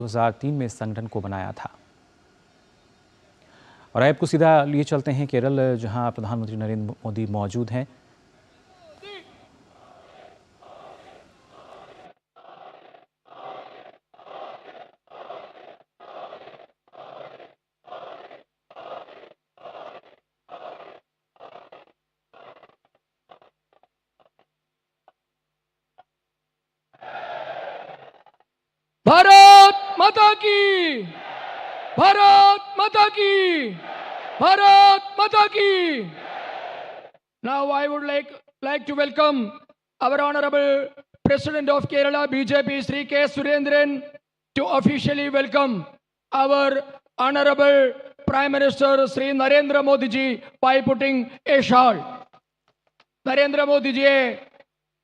2003 में इस संगठन को बनाया था। और अब को सीधा लिए चलते हैं केरल, जहां प्रधानमंत्री नरेंद्र मोदी मौजूद हैं। भारत माता की, भारत माता की, भारत माता की। Now I would like to welcome our Honorable President of Kerala BJP Sri K. Surendran to officially welcome our Honorable Prime Minister Sri Narendra Modi ji by putting a shawl. Narendra Modi jiയെ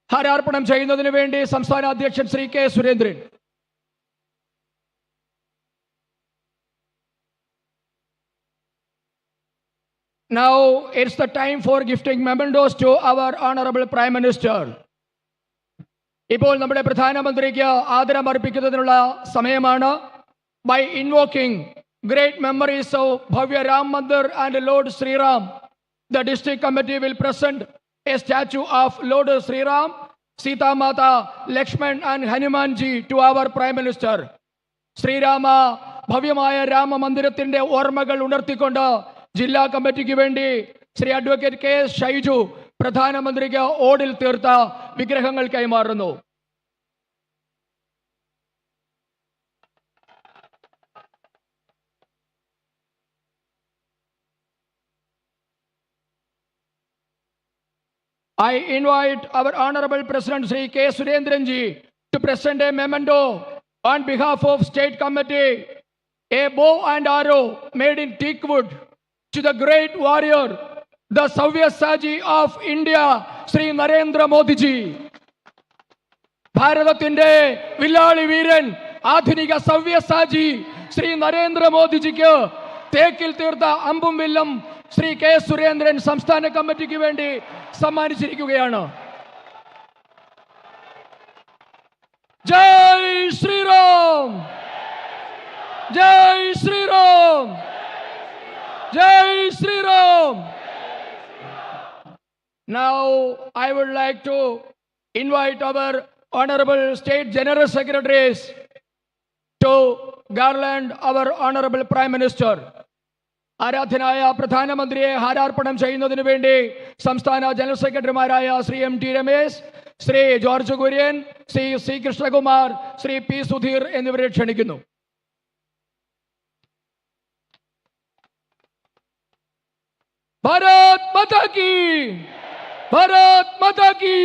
ഹാരാർപ്പണം ചെയ്യുന്നതിന് വേണ്ടി സംസ്ഥാന അധ്യക്ഷൻ Shri K Surendran. Now it's the time for gifting mementos to our Honorable Prime Minister. ഇപ്പോൾ നമ്മുടെ പ്രധാനമന്ത്രിക്ക് ആദരം അർപ്പിക്കുന്നതിനുള്ള സമയമാണ്. By invoking great memories of Bhavya Ram Mandir and Lord Sri Ram, the district committee will present a statue of Lord Sri Ram, Sita Mata, Lakshman and Hanuman ji to our Prime Minister. Sreerama ഭവ്യമായ രാമമന്ദിരത്തിന്റെ ഓർമ്മകൾ ഉണർത്തിക്കൊണ്ട് ജില്ലാ കമ്മിറ്റിക്ക് വേണ്ടി Shri advocate K S Shaiju പ്രധാനമന്ത്രിക്ക് ഓടിൽ തീർത്ത വിഗ്രഹങ്ങൾ കൈമാറുന്നു. I invite our Honorable President Sri K. Surendran ji to present a memento on behalf of State Committee, a bow and arrow made in teak wood to the great warrior, the Savyasaji of India, Sri Narendra Modi ji. ഭാരതത്തിന്റെ വില്ലാളി വീരൻ ആധുനിക സവ്യസാജി ശ്രീ നരേന്ദ്ര മോദിജിക്ക് തേക്കിൽ തീർത്ത അമ്പും വില്ലും Shri K Surendran സംസ്ഥാന കമ്മിറ്റിക്ക് വേണ്ടി സമ്മാനിച്ചിരിക്കുകയാണ്. ജയ് ശ്രീറാം, ജയ് ശ്രീറാം, ജയ് Sriram. Now I would like to invite our Honorable State General Secretaries to garland our Honorable Prime Minister. ആരാധനായ പ്രധാനമന്ത്രിയെ ഹാരാർപ്പണം ചെയ്യുന്നതിന് വേണ്ടി സംസ്ഥാന ജനറൽ സെക്രട്ടറിമാരായ Shri M T Ramesh, Shri George Kurian, Shri C Krishnakumar, Shri P Sudheer എന്നിവരെ ക്ഷണിക്കുന്നു. भारत माता की, भारत माता की,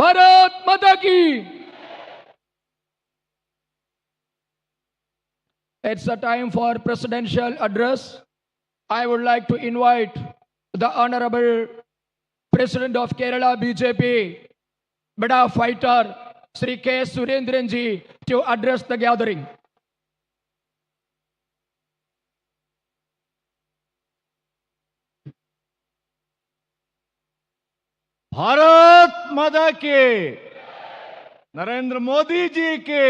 भारत माता की. It's a time for presidential address. I would like to invite the Honorable President of Kerala BJP, Bada Fighter, Sri K. Surendran ji to address the gathering. Bharat माता के, नरेंद्र मोदी जी के.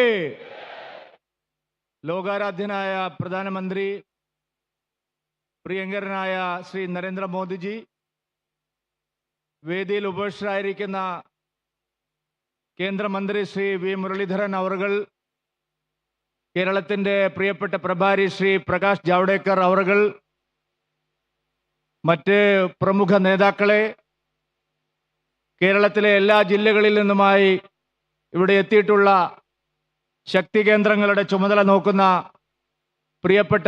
ലോകാരാധ്യനായ പ്രധാനമന്ത്രി പ്രിയങ്കരനായ ശ്രീ നരേന്ദ്രമോദിജി, വേദിയിൽ ഉപവിഷ്ടരായിരിക്കുന്ന കേന്ദ്രമന്ത്രി ശ്രീ വി മുരളീധരൻ അവർകൾ, കേരളത്തിൻ്റെ പ്രിയപ്പെട്ട പ്രഭാരി ശ്രീ പ്രകാശ് ജാവ്ദേക്കർ അവർകൾ, മറ്റ് പ്രമുഖ നേതാക്കളെ, കേരളത്തിലെ എല്ലാ ജില്ലകളിൽ നിന്നുമായി ഇവിടെ എത്തിയിട്ടുള്ള ശക്തി കേന്ദ്രങ്ങളുടെ ചുമതല നോക്കുന്ന പ്രിയപ്പെട്ട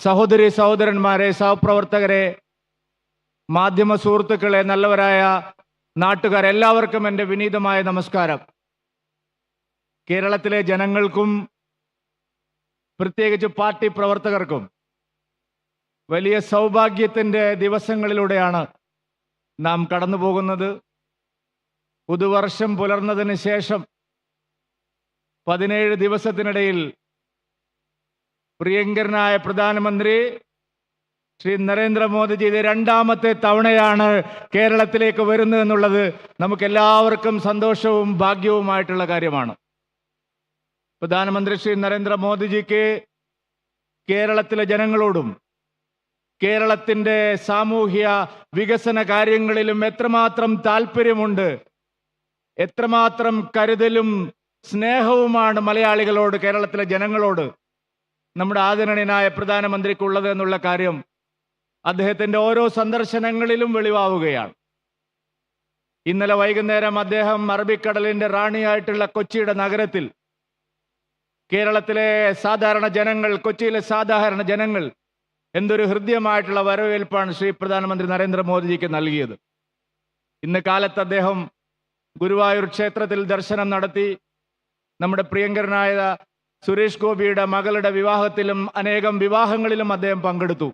സഹോദരി സഹോദരന്മാരെ, സഹപ്രവർത്തകരെ, മാധ്യമ സുഹൃത്തുക്കളെ, നല്ലവരായ നാട്ടുകാരെല്ലാവർക്കും എൻ്റെ വിനീതമായ നമസ്കാരം. കേരളത്തിലെ ജനങ്ങൾക്കും പ്രത്യേകിച്ച് പാർട്ടി പ്രവർത്തകർക്കും വലിയ സൗഭാഗ്യത്തിൻ്റെ ദിവസങ്ങളിലൂടെയാണ് നാം കടന്നു പോകുന്നത്. പുതുവർഷം പുലർന്നതിന് ശേഷം 17 ദിവസത്തിനിടയിൽ പ്രിയങ്കരനായ പ്രധാനമന്ത്രി ശ്രീ നരേന്ദ്രമോദിജി രണ്ടാമത്തെ തവണയാണ് കേരളത്തിലേക്ക് വരുന്നത് എന്നുള്ളത് നമുക്കെല്ലാവർക്കും സന്തോഷവും ഭാഗ്യവുമായിട്ടുള്ള കാര്യമാണ്. പ്രധാനമന്ത്രി ശ്രീ നരേന്ദ്രമോദിജിക്ക് കേരളത്തിലെ ജനങ്ങളോടും കേരളത്തിൻ്റെ സാമൂഹ്യ വികസന കാര്യങ്ങളിലും എത്രമാത്രം താല്പര്യമുണ്ട്, എത്രമാത്രം കരുതലും സ്നേഹവുമാണ് മലയാളികളോട്, കേരളത്തിലെ ജനങ്ങളോട് നമ്മുടെ ആദരണീയനായ പ്രധാനമന്ത്രിക്കുള്ളത് എന്നുള്ള കാര്യം അദ്ദേഹത്തിൻ്റെ ഓരോ സന്ദർശനങ്ങളിലും വെളിവാവുകയാണ്. ഇന്നലെ വൈകുന്നേരം അദ്ദേഹം അറബിക്കടലിൻ്റെ റാണിയായിട്ടുള്ള കൊച്ചിയുടെ നഗരത്തിൽ കേരളത്തിലെ സാധാരണ ജനങ്ങൾ, കൊച്ചിയിലെ സാധാരണ ജനങ്ങൾ എന്തൊരു ഹൃദ്യമായിട്ടുള്ള വരവേൽപ്പാണ് ശ്രീ പ്രധാനമന്ത്രി നരേന്ദ്രമോദിജിക്ക് നൽകിയത്. ഇന്ന് കാലത്ത് അദ്ദേഹം ഗുരുവായൂർ ക്ഷേത്രത്തിൽ ദർശനം നടത്തി. നമ്മുടെ പ്രിയങ്കരനായ സുരേഷ് ഗോപിയുടെ മകളുടെ വിവാഹത്തിലും അനേകം വിവാഹങ്ങളിലും അദ്ദേഹം പങ്കെടുത്തു.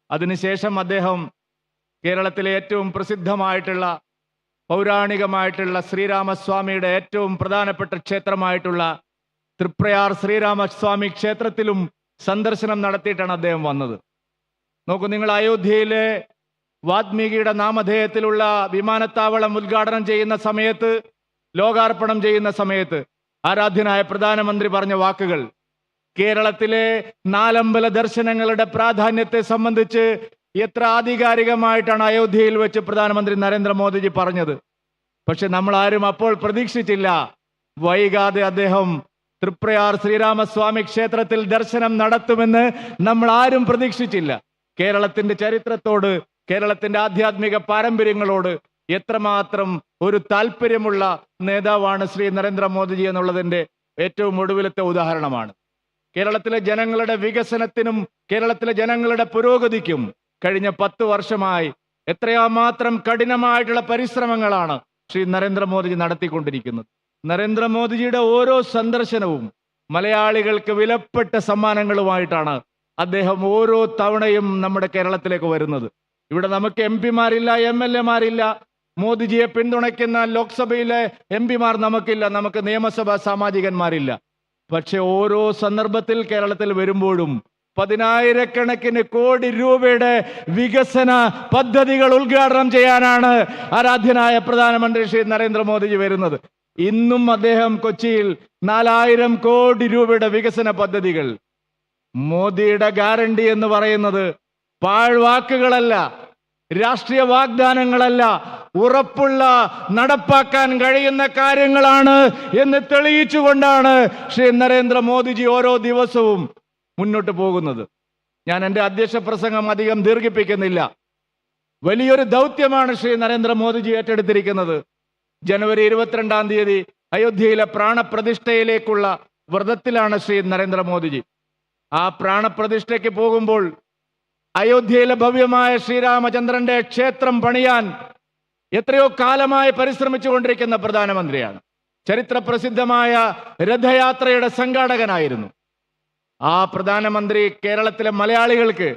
അതിനുശേഷം അദ്ദേഹം കേരളത്തിലെ ഏറ്റവും പ്രസിദ്ധമായിട്ടുള്ള പൗരാണികമായിട്ടുള്ള ശ്രീരാമസ്വാമിയുടെ ഏറ്റവും പ്രധാനപ്പെട്ട ക്ഷേത്രമായിട്ടുള്ള തൃപ്രയാർ ശ്രീരാമസ്വാമി ക്ഷേത്രത്തിലും സന്ദർശനം നടത്തിയിട്ടാണ് അദ്ദേഹം വന്നത്. നോക്കൂ, നിങ്ങൾ അയോധ്യയിലെ വാൽമീകിയുടെ നാമധേയത്തിലുള്ള വിമാനത്താവളം ഉദ്ഘാടനം ചെയ്യുന്ന സമയത്ത്, ലോകാർപ്പണം ചെയ്യുന്ന സമയത്ത് ആരാധ്യനായ പ്രധാനമന്ത്രി പറഞ്ഞ വാക്കുകൾ കേരളത്തിലെ നാലമ്പല ദർശനങ്ങളുടെ പ്രാധാന്യത്തെ സംബന്ധിച്ച് എത്ര ആധികാരികമായിട്ടാണ് അയോധ്യയിൽ വെച്ച് പ്രധാനമന്ത്രി നരേന്ദ്രമോദിജി പറഞ്ഞത്. പക്ഷെ നമ്മൾ ആരും അപ്പോൾ പ്രതീക്ഷിച്ചില്ല, വൈകാതെ അദ്ദേഹം തൃപ്രയാർ ശ്രീരാമസ്വാമി ക്ഷേത്രത്തിൽ ദർശനം നടത്തുമെന്ന് നമ്മൾ ആരും പ്രതീക്ഷിച്ചില്ല. കേരളത്തിന്റെ ചരിത്രത്തോട്, കേരളത്തിന്റെ ആധ്യാത്മിക പാരമ്പര്യങ്ങളോട് എത്രമാത്രം ഒരു താല്പര്യമുള്ള നേതാവാണ് ശ്രീ നരേന്ദ്രമോദിജി എന്നുള്ളതിൻ്റെ ഏറ്റവും ഒടുവിലത്തെ ഉദാഹരണമാണ്. കേരളത്തിലെ ജനങ്ങളുടെ വികസനത്തിനും കേരളത്തിലെ ജനങ്ങളുടെ പുരോഗതിക്കും കഴിഞ്ഞ 10 വർഷമായി എത്രയാമാത്രം കഠിനമായിട്ടുള്ള പരിശ്രമങ്ങളാണ് ശ്രീ നരേന്ദ്രമോദിജി നടത്തിക്കൊണ്ടിരിക്കുന്നത്. നരേന്ദ്രമോദിജിയുടെ ഓരോ സന്ദർശനവും മലയാളികൾക്ക് വിലപ്പെട്ട സമ്മാനങ്ങളുമായിട്ടാണ് അദ്ദേഹം ഓരോ തവണയും നമ്മുടെ കേരളത്തിലേക്ക് വരുന്നത്. ഇവിടെ നമുക്ക് MP-മാരില്ല, MLA-മാരില്ല, മോദിജിയെ പിന്തുണയ്ക്കുന്ന ലോക്സഭയിലെ MP-മാർ നമുക്കില്ല, നമുക്ക് നിയമസഭാ സാമാജികന്മാരില്ല. പക്ഷെ ഓരോ സന്ദർഭത്തിൽ കേരളത്തിൽ വരുമ്പോഴും 10,000-കണക്കിന് കോടി രൂപയുടെ വികസന പദ്ധതികൾ ഉദ്ഘാടനം ചെയ്യാനാണ് ആരാധ്യനായ പ്രധാനമന്ത്രി ശ്രീ നരേന്ദ്രമോദിജി വരുന്നത്. ഇന്നും അദ്ദേഹം കൊച്ചിയിൽ 4,000 കോടി രൂപയുടെ വികസന പദ്ധതികൾ. മോദിയുടെ ഗ്യാരണ്ടി എന്ന് പറയുന്നത് പാഴ്വാക്കുകളല്ല, രാഷ്ട്രീയ വാഗ്ദാനങ്ങളല്ല, ഉറപ്പുള്ള നടപ്പാക്കാൻ കഴിയുന്ന കാര്യങ്ങളാണ് എന്ന് തെളിയിച്ചുകൊണ്ടാണ് ശ്രീ നരേന്ദ്രമോദിജി ഓരോ ദിവസവും മുന്നോട്ട് പോകുന്നത്. ഞാൻ എൻ്റെ അധ്യക്ഷ പ്രസംഗം അധികം ദീർഘിപ്പിക്കുന്നില്ല. വലിയൊരു ദൗത്യമാണ് ശ്രീ നരേന്ദ്രമോദിജി ഏറ്റെടുത്തിരിക്കുന്നത്. ജനുവരി 22-ാം തീയതി അയോധ്യയിലെ പ്രാണപ്രതിഷ്ഠയിലേക്കുള്ള വ്രതത്തിലാണ് ശ്രീ നരേന്ദ്രമോദിജി. ആ പ്രാണപ്രതിഷ്ഠയ്ക്ക് പോകുമ്പോൾ അയോധ്യയിലെ ഭവ്യമായ ശ്രീരാമചന്ദ്രന്റെ ക്ഷേത്രം പണിയാൻ എത്രയോ കാലമായി പരിശ്രമിച്ചു കൊണ്ടിരിക്കുന്ന പ്രധാനമന്ത്രിയാണ്. ചരിത്ര പ്രസിദ്ധമായ രഥയാത്രയുടെ സംഘാടകനായിരുന്നു. ആ പ്രധാനമന്ത്രി കേരളത്തിലെ മലയാളികൾക്ക്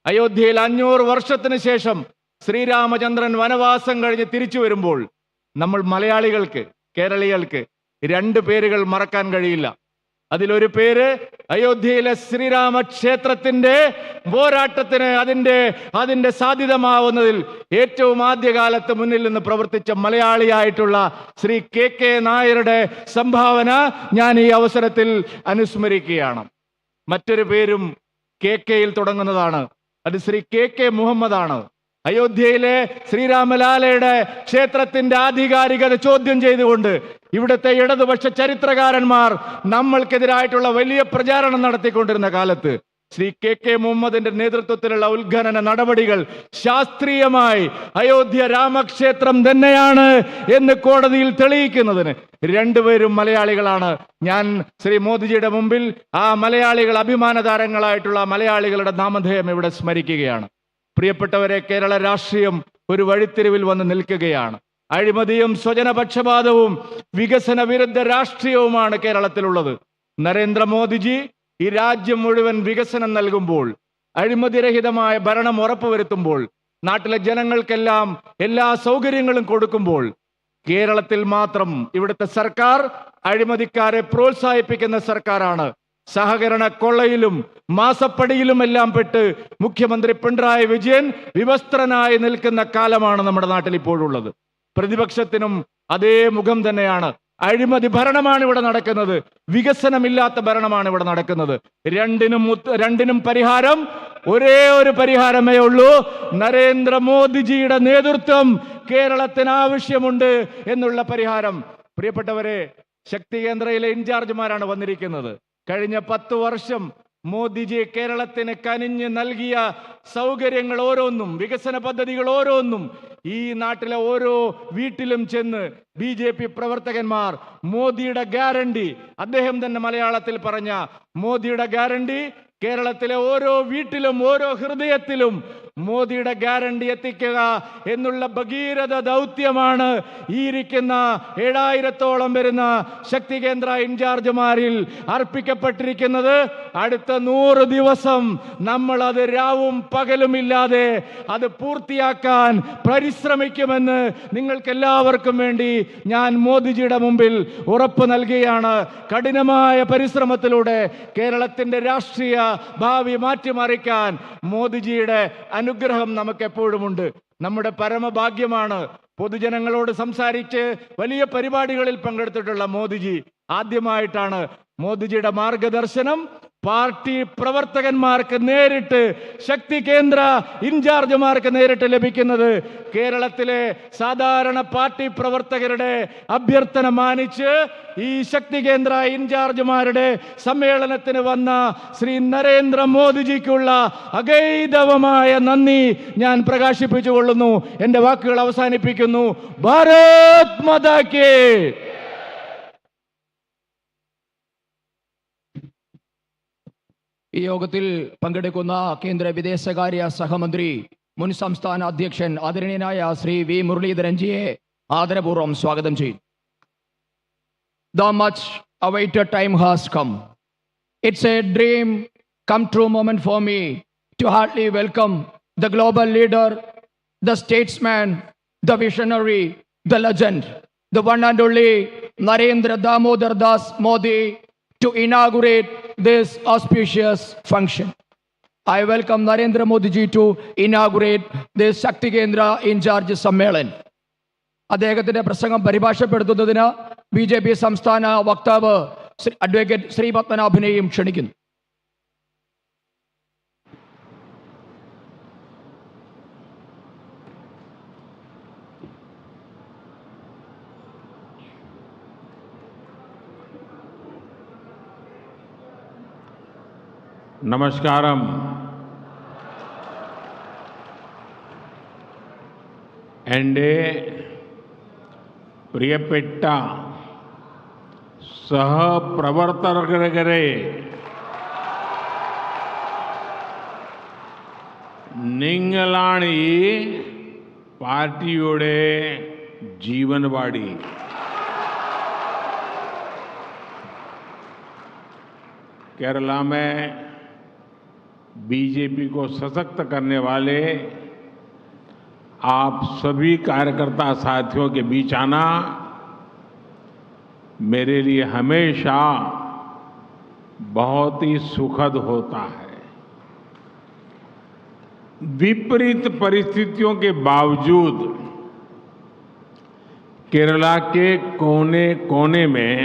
അയോധ്യയിൽ 500 വർഷത്തിന് ശേഷം ശ്രീരാമചന്ദ്രൻ വനവാസം കഴിഞ്ഞ് തിരിച്ചു വരുമ്പോൾ നമ്മൾ മലയാളികൾക്ക്, കേരളീയർക്ക് 2 പേരുകൾ മറക്കാൻ കഴിയില്ല. അതിലൊരു പേര് അയോധ്യയിലെ ശ്രീരാമക്ഷേത്രത്തിന്റെ പോരാട്ടത്തിന് അതിന്റെ സാധ്യതമാവുന്നതിൽ ഏറ്റവും ആദ്യകാലത്ത് മുന്നിൽ നിന്ന് പ്രവർത്തിച്ച മലയാളിയായിട്ടുള്ള ശ്രീ KK നായരുടെ സംഭാവന ഞാൻ ഈ അവസരത്തിൽ അനുസ്മരിക്കുകയാണ്. മറ്റൊരു പേരും KK-യിൽ തുടങ്ങുന്നതാണ്. അത് ശ്രീ KK മുഹമ്മദാണ്. അയോധ്യയിലെ ശ്രീരാമലാലയുടെ ക്ഷേത്രത്തിന്റെ ആധികാരികത ചോദ്യം ചെയ്തുകൊണ്ട് ഇവിടുത്തെ ഇടതുപക്ഷ ചരിത്രകാരന്മാർ നമ്മൾക്കെതിരായിട്ടുള്ള വലിയ പ്രചാരണം നടത്തിക്കൊണ്ടിരുന്ന കാലത്ത് ശ്രീ KK മുഹമ്മദിന്റെ നേതൃത്വത്തിലുള്ള ഉത്ഖനന നടപടികൾ ശാസ്ത്രീയമായി അയോധ്യ രാമക്ഷേത്രം തന്നെയാണ് എന്ന് കോടതിയിൽ തെളിയിക്കുന്നതിന് 2 പേരും മലയാളികളാണ്. ഞാൻ ശ്രീ മോദിജിയുടെ മുമ്പിൽ ആ മലയാളികൾ, അഭിമാനതാരങ്ങളായിട്ടുള്ള മലയാളികളുടെ നാമധേയം ഇവിടെ സ്മരിക്കുകയാണ്. പ്രിയപ്പെട്ടവരെ, കേരള രാഷ്ട്രീയം ഒരു വഴിത്തിരിവിൽ വന്ന് നിൽക്കുകയാണ്. അഴിമതിയും സ്വജനപക്ഷപാതവും വികസന വിരുദ്ധ രാഷ്ട്രീയവുമാണ് കേരളത്തിലുള്ളത്. നരേന്ദ്രമോദിജി ഈ രാജ്യം മുഴുവൻ വികസനം നൽകുമ്പോൾ, അഴിമതിരഹിതമായ ഭരണം ഉറപ്പുവരുത്തുമ്പോൾ, നാട്ടിലെ ജനങ്ങൾക്കെല്ലാം എല്ലാ സൗകര്യങ്ങളും കൊടുക്കുമ്പോൾ കേരളത്തിൽ മാത്രം ഇവിടുത്തെ സർക്കാർ അഴിമതിക്കാരെ പ്രോത്സാഹിപ്പിക്കുന്ന സർക്കാരാണ്. സഹകരണ കൊള്ളയിലും മാസപ്പടിയിലുമെല്ലാം പെട്ട് മുഖ്യമന്ത്രി പിണറായി വിജയൻ വിവസ്ത്രനായി നിൽക്കുന്ന കാലമാണ് നമ്മുടെ നാട്ടിൽ ഇപ്പോഴുള്ളത്. പ്രതിപക്ഷത്തിനും അതേ മുഖം തന്നെയാണ്. അഴിമതി ഭരണമാണ് ഇവിടെ നടക്കുന്നത്. വികസനമില്ലാത്ത ഭരണമാണ് ഇവിടെ നടക്കുന്നത്. രണ്ടിനും പരിഹാരം ഒരേ ഒരു പരിഹാരമേ ഉള്ളൂ. നരേന്ദ്രമോദിജിയുടെ നേതൃത്വം കേരളത്തിന് ആവശ്യമുണ്ട് എന്നുള്ള പരിഹാരം. പ്രിയപ്പെട്ടവരെ, ശക്തി കേന്ദ്രയിലെ ഇൻചാർജുമാരാണ് വന്നിരിക്കുന്നത്. കഴിഞ്ഞ 10 വർഷം മോദിജി കേരളത്തിന് കനിഞ്ഞ് നൽകിയ സൗകര്യങ്ങൾ ഓരോന്നും, വികസന പദ്ധതികൾ ഓരോന്നും ഈ നാട്ടിലെ ഓരോ വീട്ടിലും ചെന്ന് BJP പ്രവർത്തകന്മാർ മോദിയുടെ ഗ്യാരണ്ടി, അദ്ദേഹം തന്നെ മലയാളത്തിൽ പറഞ്ഞ മോദിയുടെ ഗ്യാരണ്ടി, കേരളത്തിലെ ഓരോ വീട്ടിലും ഓരോ ഹൃദയത്തിലും മോദിയുടെ ഗ്യാരണ്ടി എത്തിക്കുക എന്നുള്ള ഭഗീരഥ ദൗത്യമാണ് ഈ ഇരിക്കുന്ന 7000-ഓളം വരുന്ന ശക്തി കേന്ദ്ര ഇൻചാർജുമാരിൽ അർപ്പിക്കപ്പെട്ടിരിക്കുന്നത്. അടുത്ത 100 ദിവസം നമ്മൾ അത് രാവും പകലുമില്ലാതെ അത് പൂർത്തിയാക്കാൻ പരിശ്രമിക്കുമെന്ന് നിങ്ങൾക്കെല്ലാവർക്കും വേണ്ടി ഞാൻ മോദിജിയുടെ മുമ്പിൽ ഉറപ്പ് നൽകുകയാണ്. കഠിനമായ പരിശ്രമത്തിലൂടെ കേരളത്തിന്റെ രാഷ്ട്രീയ ഭാവി മാറ്റിമറിക്കാൻ മോദിജിയുടെ അനുഗ്രഹം നമുക്ക് എപ്പോഴുമുണ്ട്. നമ്മുടെ പരമഭാഗ്യമാണ്. പൊതുജനങ്ങളോട് സംസാരിച്ച് വലിയ പരിപാടികളിൽ പങ്കെടുത്തിട്ടുള്ള മോദിജി ആദ്യമായിട്ടാണ് മോദിജിയുടെ മാർഗദർശനം പാർട്ടി പ്രവർത്തകന്മാർക്ക് നേരിട്ട്, ശക്തി കേന്ദ്ര ഇൻചാർജുമാർക്ക് നേരിട്ട് ലഭിക്കുന്നത്. കേരളത്തിലെ സാധാരണ പാർട്ടി പ്രവർത്തകരുടെ അഭ്യർത്ഥന മാനിച്ച് ഈ ശക്തി കേന്ദ്ര ഇൻചാർജുമാരുടെ സമ്മേളനത്തിന് വന്ന ശ്രീ നരേന്ദ്രമോദിജിക്കുള്ള അഗൈതവമായ നന്ദി ഞാൻ പ്രകാശിപ്പിച്ചുകൊള്ളുന്നു. എൻ്റെ വാക്കുകൾ അവസാനിപ്പിക്കുന്നു. ഭാരത് മാതാ കി. ഈ യോഗത്തിൽ പങ്കെടുക്കുന്ന കേന്ദ്ര വിദേശകാര്യ സഹമന്ത്രി, മുൻ സംസ്ഥാന അധ്യക്ഷൻ ആദരണീയനായ ശ്രീ വി മുരളീധരൻജിയെ ആദരപൂർവ്വം സ്വാഗതം ചെയ്യും. The much awaited time has come. It's a dream come true moment for me to heartily welcome the global leader, the statesman, the visionary, the legend, the one and only Narendra Damodar Das Modi to inaugurate this auspicious function. I welcome Narendra Modi ji to inaugurate this Shakti Kendra in charge Sammelan. അദ്ദേഹത്തിന്റെ പ്രസംഗം പരിഭാഷപ്പെടുത്തുന്നതിന് BJP സംസ്ഥാന വക്താവ് advocate Shri പത്മനാഭനെയും ക്ഷണിക്കുന്നു. നമസ്കാരം. എൻ്റെ പ്രിയപ്പെട്ട സഹപ്രവർത്തകരെ, നിങ്ങളാണ് ഈ പാർട്ടിയുടെ ജീവൻവാടി. केरला में बीजेपी को सशक्त करने वाले आप सभी कार्यकर्ता साथियों के बीच आना मेरे लिए हमेशा बहुत ही सुखद होता है। विपरीत परिस्थितियों के बावजूद केरला के कोने कोने में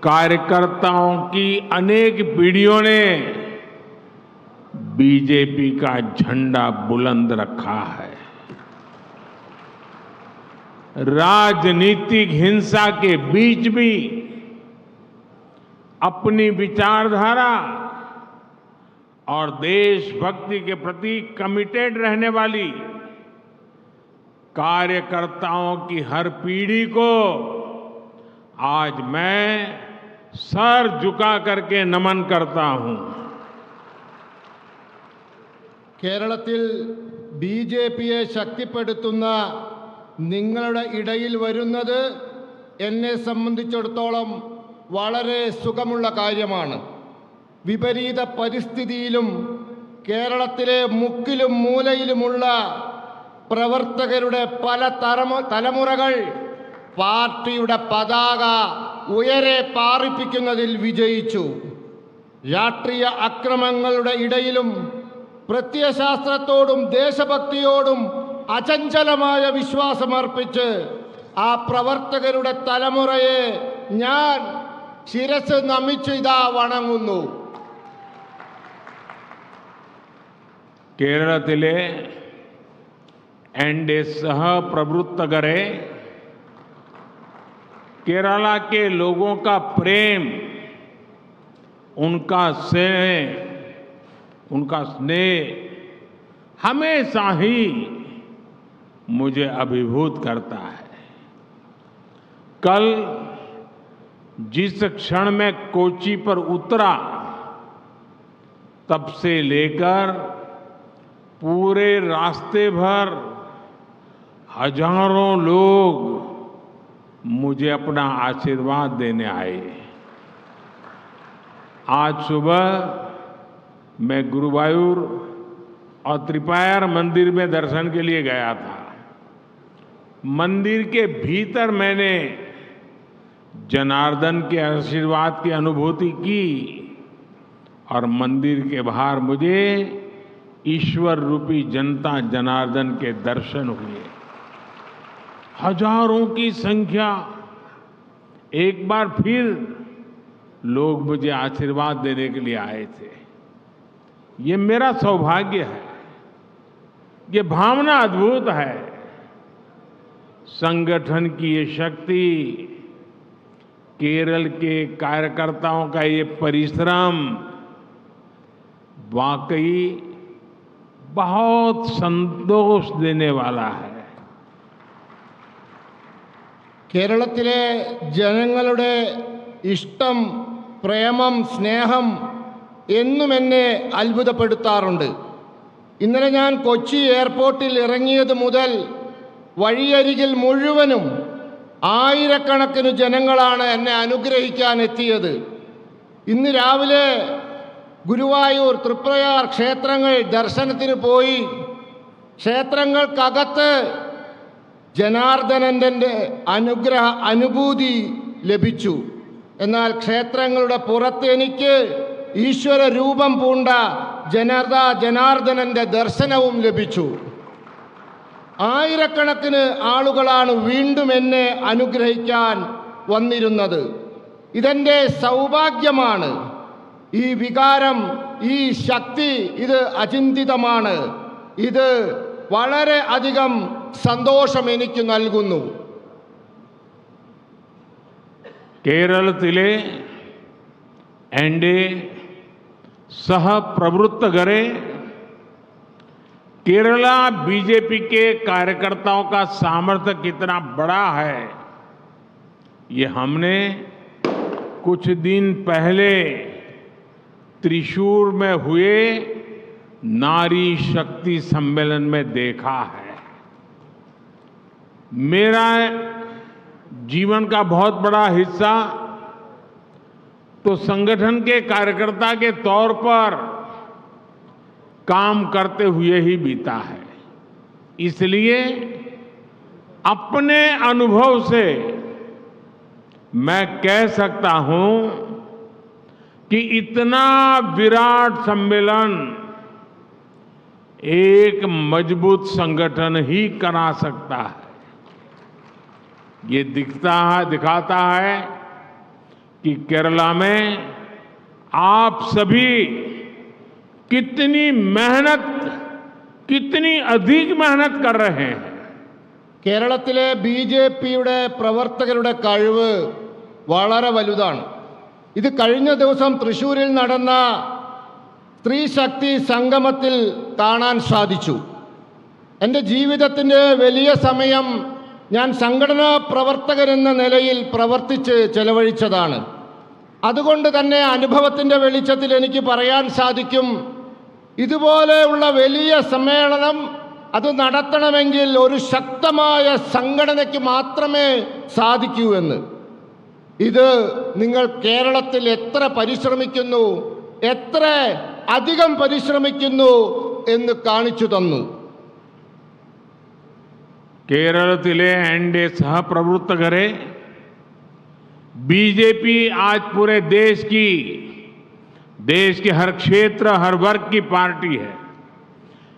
कार्यकर्ताओं की अनेक पीढ़ियों ने बीजेपी का झंडा बुलंद रखा है। राजनीतिक हिंसा के बीच भी अपनी विचारधारा और देशभक्ति के प्रति कमिटेड रहने वाली कार्यकर्ताओं की हर पीढ़ी को आज मैं सर झुका करके नमन करता हूं। കേരളത്തിൽ BJPയെ ശക്തിപ്പെടുത്തുന്ന നിങ്ങളുടെ ഇടയിൽ വരുന്നത് എന്നെ സംബന്ധിച്ചിടത്തോളം വളരെ സുഖമുള്ള കാര്യമാണ്. വിപരീത പരിസ്ഥിതിയിലും കേരളത്തിലെ മുക്കിലും മൂലയിലുമുള്ള പ്രവർത്തകരുടെ പല തലമുറകൾ പാർട്ടിയുടെ പതാക ഉയരെ പാറിപ്പിക്കുന്നതിൽ വിജയിച്ചു. രാഷ്ട്രീയ അക്രമങ്ങളുടെ ഇടയിലും പ്രത്യയശാസ്ത്രത്തോടും ദേശഭക്തിയോടും അചഞ്ചലമായ വിശ്വാസമർപ്പിച്ച് ആ പ്രവർത്തകരുടെ തലമുറയെ ഞാൻ ശിരസ് നമിച്ച് ഇതാ വണങ്ങുന്നു. കേരളത്തിലെ എൻ്റെ सहप्रवृत्तगरे केरला के लोगों का प्रेम, उनका स्नेह हमेशा ही मुझे अभिभूत करता है. कल जिस क्षण में कोच्चि पर उतरा, तब से लेकर पूरे रास्ते भर हजारों लोग मुझे अपना आशीर्वाद देने आए. आज सुबह मैं गुरुवायूर और त्रिपायर मंदिर में दर्शन के लिए गया था. मंदिर के भीतर मैंने जनार्दन के आशीर्वाद की अनुभूति की और मंदिर के बाहर मुझे ईश्वर रूपी जनता जनार्दन के दर्शन हुए. हजारों की संख्या एक बार फिर लोग मुझे आशीर्वाद देने के लिए आए थे. ये मेरा सौभाग्य है. ये भावना अद्भुत है. संगठन की ये शक्ति, केरल के कार्यकर्ताओं का ये परिश्रम वाकई बहुत संतोष देने वाला है. കേരളത്തിലെ ജനങ്ങളുടെ ഇഷ്ടം, പ്രേമം, സ്നേഹം എന്നും എന്നെ അത്ഭുതപ്പെടുത്താറുണ്ട്. ഇന്നലെ ഞാൻ കൊച്ചി എയർപോർട്ടിൽ ഇറങ്ങിയത് മുതൽ വഴിയരികിൽ മുഴുവനും ആയിരക്കണക്കിന് ജനങ്ങളാണ് എന്നെ അനുഗ്രഹിക്കാൻ എത്തിയത്. ഇന്ന് രാവിലെ ഗുരുവായൂർ, തൃപ്രയാർ ക്ഷേത്രങ്ങൾ ദർശനത്തിന് പോയി. ക്ഷേത്രങ്ങൾക്കകത്ത് ജനാർദ്ദനൻ്റെ അനുഭൂതി ലഭിച്ചു. എന്നാൽ ക്ഷേത്രങ്ങളുടെ പുറത്ത് എനിക്ക് ഈശ്വര രൂപം പൂണ്ട ജനാർദ്ദനൻ്റെ ദർശനവും ലഭിച്ചു. ആയിരക്കണക്കിന് ആളുകളാണ് വീണ്ടും എന്നെ അനുഗ്രഹിക്കാൻ വന്നിരുന്നത്. ഇതെൻ്റെ സൗഭാഗ്യമാണ്. ഈ വികാരം, ഈ ശക്തി, ഇത് അചിന്തിതമാണ്. ഇത് വളരെ അധികം സന്തോഷം എനിക്ക് നൽകുന്നു. കേരളത്തിലെ എൻ്റെ सहप्रवृत्तगरे केरला बीजेपी के कार्यकर्ताओं का सामर्थ्य कितना बड़ा है, ये हमने कुछ दिन पहले त्रिशूर में हुए नारी शक्ति सम्मेलन में देखा है. मेरा जीवन का बहुत बड़ा हिस्सा तो संगठन के कार्यकर्ता के तौर पर काम करते हुए ही बीता है. इसलिए अपने अनुभव से मैं कह सकता हूं कि इतना विराट सम्मेलन एक मजबूत संगठन ही करा सकता है. ये दिखाता है कि केरला में आप सभी कितनी अधिक मेहनत कर रहे हैं. കേരളത്തിലെ ബിജെപിയുടെ പ്രവർത്തകരുടെ കഴിവ് വളരെ വലുതാണ്. ഇത് കഴിഞ്ഞ ദിവസം തൃശ്ശൂരിൽ നടന്ന സ്ത്രീ ശക്തി സംഗമത്തിൽ കാണാൻ സാധിച്ചു. എൻ്റെ ജീവിതത്തിൻ്റെ വലിയ സമയം ഞാൻ സംഘടനാ പ്രവർത്തകരെന്ന നിലയിൽ പ്രവർത്തിച്ച് ചെലവഴിച്ചതാണ്. അതുകൊണ്ട് തന്നെ അനുഭവത്തിൻ്റെ വെളിച്ചത്തിൽ എനിക്ക് പറയാൻ സാധിക്കും, ഇതുപോലെയുള്ള വലിയ സമ്മേളനം അത് നടത്തണമെങ്കിൽ ഒരു ശക്തമായ സംഘടനയ്ക്ക് മാത്രമേ സാധിക്കൂ എന്ന്. ഇത് നിങ്ങൾ കേരളത്തിൽ എത്ര പരിശ്രമിക്കുന്നു, എത്ര അധികം പരിശ്രമിക്കുന്നു എന്ന് കാണിച്ചു തന്നു. കേരളത്തിലെ എൻ്റെ सहप्रवृत्तगरे बीजेपी आज पूरे देश के हर क्षेत्र, हर वर्ग की पार्टी है.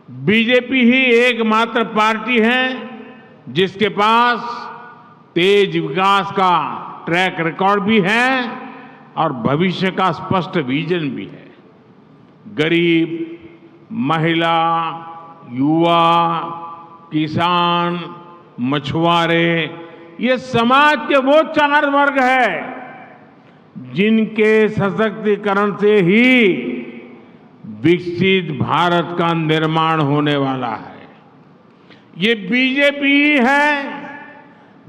बीजेपी ही एकमात्र पार्टी है जिसके पास तेज विकास का ट्रैक रिकॉर्ड भी है और भविष्य का स्पष्ट विजन भी है। गरीब, महिला, युवा, किसान, मछुआरे, ये समाज के वो 4 वर्ग है जिनके सशक्तिकरण से ही विकसित भारत का निर्माण होने वाला है। ये बीजेपी ही है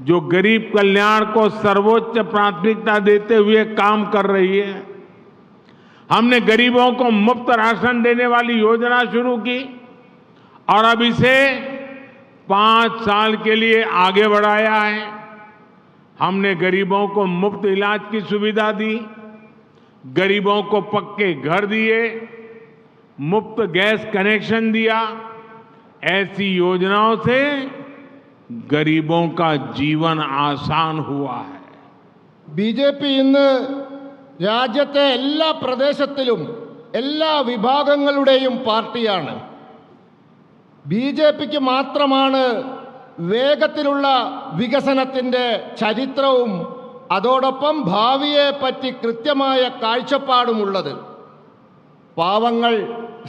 जो गरीब कल्याण को सर्वोच्च प्राथमिकता देते हुए काम कर रही है। हमने गरीबों को मुफ्त राशन देने वाली योजना शुरू की और अब इसे 5 साल के लिए आगे बढ़ाया है। हमने गरीबों को मुफ्त इलाज की सुविधा दी, गरीबों को पक्के घर दिए, मुफ्त गैस कनेक्शन दिया। ऐसी योजनाओं से गरीबों का जीवन आसान हुआ है। BJP ഇന്ന് രാജ്യത്തെ എല്ലാ പ്രദേശത്തിലും എല്ലാ വിഭാഗങ്ങളുടെയും പാർട്ടിയാണ്. BJPക്ക് മാത്രമാണ് വേഗത്തിലുള്ള വികസനത്തിൻ്റെ ചരിത്രവും അതോടൊപ്പം ഭാവിയെപ്പറ്റി കൃത്യമായ കാഴ്ചപ്പാടുമുള്ളത്. പാവങ്ങൾ,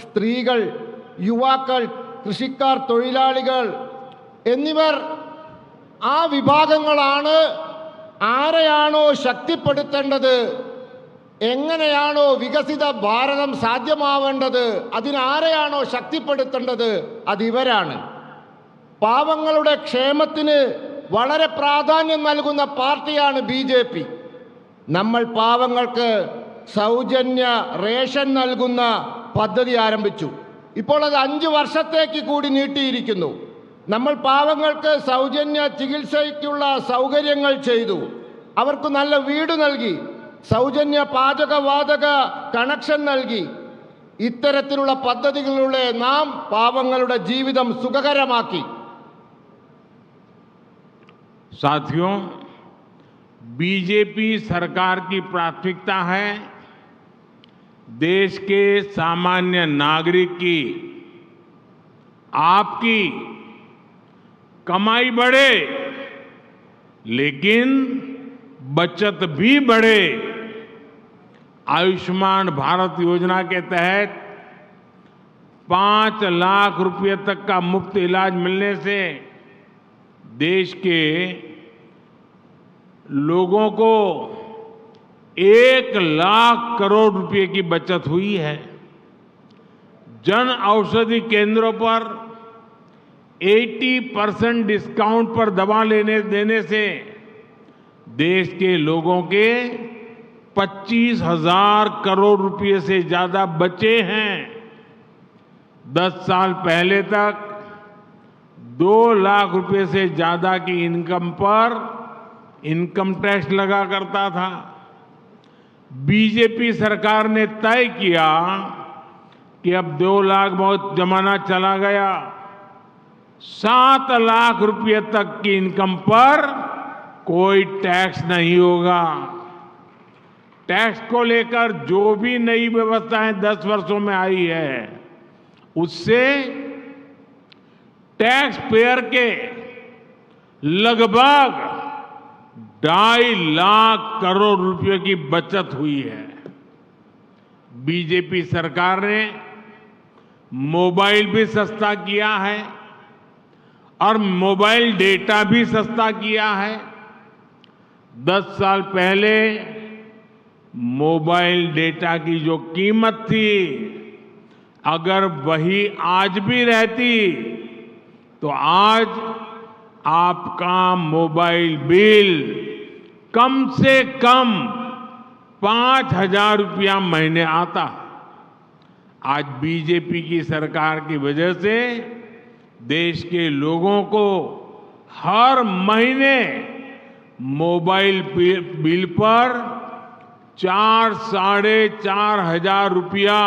സ്ത്രീകൾ, യുവാക്കൾ, കൃഷിക്കാർ, തൊഴിലാളികൾ എന്നിവർ ആ വിഭാഗങ്ങളാണ് ആരെയാണോ ശക്തിപ്പെടുത്തേണ്ടത്, എങ്ങനെയാണോ വികസിത ഭാരതം സാധ്യമാവേണ്ടത്, അതിനാരെയാണോ ശക്തിപ്പെടുത്തേണ്ടത്, അതിവരാണ്. പാവങ്ങളുടെ ക്ഷേമത്തിന് വളരെ പ്രാധാന്യം നൽകുന്ന പാർട്ടിയാണ് BJP. നമ്മൾ പാവങ്ങൾക്ക് സൗജന്യ റേഷൻ നൽകുന്ന പദ്ധതി ആരംഭിച്ചു. ഇപ്പോൾ അത് 5 വർഷത്തേക്ക് കൂടി നീട്ടിയിരിക്കുന്നു. നമ്മൾ പാവങ്ങൾക്ക് സൗജന്യ ചികിത്സയ്ക്കുള്ള സൗകര്യങ്ങൾ ചെയ്തു. അവർക്ക് നല്ല വീട് നൽകി, സൗജന്യ പാചകവാതക കണക്ഷൻ നൽകി. ഇത്തരത്തിലുള്ള പദ്ധതികളിലൂടെ നാം പാവങ്ങളുടെ ജീവിതം സുഖകരമാക്കി. साथियों, बीजेपी सरकार की प्राथमिकता है देश के सामान्य नागरिक की, आपकी कमाई बढ़े लेकिन बचत भी बढ़े। आयुष्मान भारत योजना के तहत 5 लाख रुपए तक का मुफ्त इलाज मिलने से देश के लोगों को 1 लाख करोड़ रुपए की बचत हुई है। जन औषधि केंद्रों पर 80% डिस्काउंट पर दवा देने से देश के लोगों के 25,000 करोड़ रुपए से ज्यादा बचे हैं। 10 साल पहले तक 2 लाख रुपए से ज्यादा की इनकम पर इनकम टैक्स लगा करता था। बीजेपी सरकार ने तय किया कि अब 2 लाख बहुत जमाना चला गया, 7 लाख रुपए तक की इनकम पर कोई टैक्स नहीं होगा। टैक्स को लेकर जो भी नई व्यवस्थाएं 10 वर्षों में आई है उससे टैक्स पेयर के लगभग 2.5 लाख करोड़ रुपए की बचत हुई है। बीजेपी सरकार ने मोबाइल भी सस्ता किया है और मोबाइल डेटा भी सस्ता किया है। 10 साल पहले मोबाइल डेटा की जो कीमत थी, अगर वही आज भी रहती तो आज आपका मोबाइल बिल कम से कम 5,000 रुपया महीने आता। आज बीजेपी की सरकार की वजह से देश के लोगों को हर महीने मोबाइल बिल पर 4,500 रुपया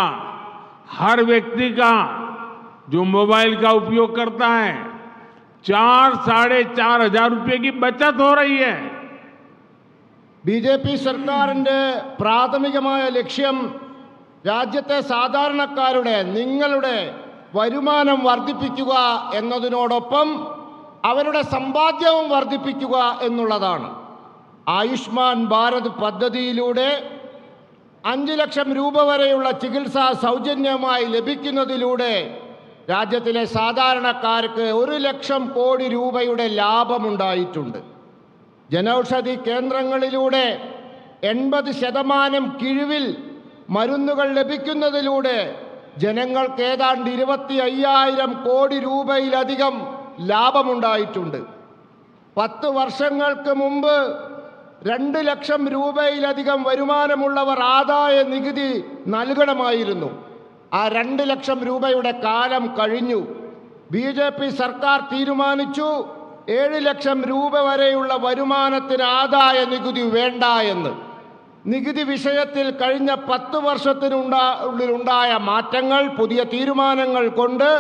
हर व्यक्ति का जो मोबाइल का उपयोग करता है 4,500 रुपये की बचत हो रही है। BJP സർക്കാരിൻ്റെ പ്രാഥമികമായ ലക്ഷ്യം രാജ്യത്തെ സാധാരണക്കാരുടെ, നിങ്ങളുടെ വരുമാനം വർദ്ധിപ്പിക്കുക എന്നതിനോടൊപ്പം അവരുടെ സമ്പാദ്യവും വർദ്ധിപ്പിക്കുക എന്നുള്ളതാണ്. ആയുഷ്മാൻ ഭാരത് പദ്ധതിയിലൂടെ 5 ലക്ഷം രൂപ വരെയുള്ള ചികിത്സ സൗജന്യമായി ലഭിക്കുന്നതിലൂടെ രാജ്യത്തിലെ സാധാരണക്കാർക്ക് 1 ലക്ഷം കോടി രൂപയുടെ ലാഭമുണ്ടായിട്ടുണ്ട്. ജനൌഷധി കേന്ദ്രങ്ങളിലൂടെ 80% കിഴിവിൽ മരുന്നുകൾ ലഭിക്കുന്നതിലൂടെ ജനങ്ങൾക്ക് ഏതാണ്ട് 25,000 കോടി രൂപയിലധികം ലാഭമുണ്ടായിട്ടുണ്ട്. 10 വർഷങ്ങൾക്ക് മുമ്പ് 2 ലക്ഷം രൂപയിലധികം വരുമാനമുള്ളവർ ആദായ നികുതി നൽകണമായിരുന്നു. ആ 2 ലക്ഷം രൂപയുടെ കാലം കഴിഞ്ഞു. BJP സർക്കാർ തീരുമാനിച്ചു 7 ലക്ഷം രൂപ വരെയുള്ള വരുമാനത്തിന് ആദായ നികുതി വേണ്ട എന്ന്. നികുതി വിഷയത്തിൽ കഴിഞ്ഞ 10 വർഷത്തിനുള്ളിലുണ്ടായ മാറ്റങ്ങൾ, പുതിയ തീരുമാനങ്ങൾ കൊണ്ട്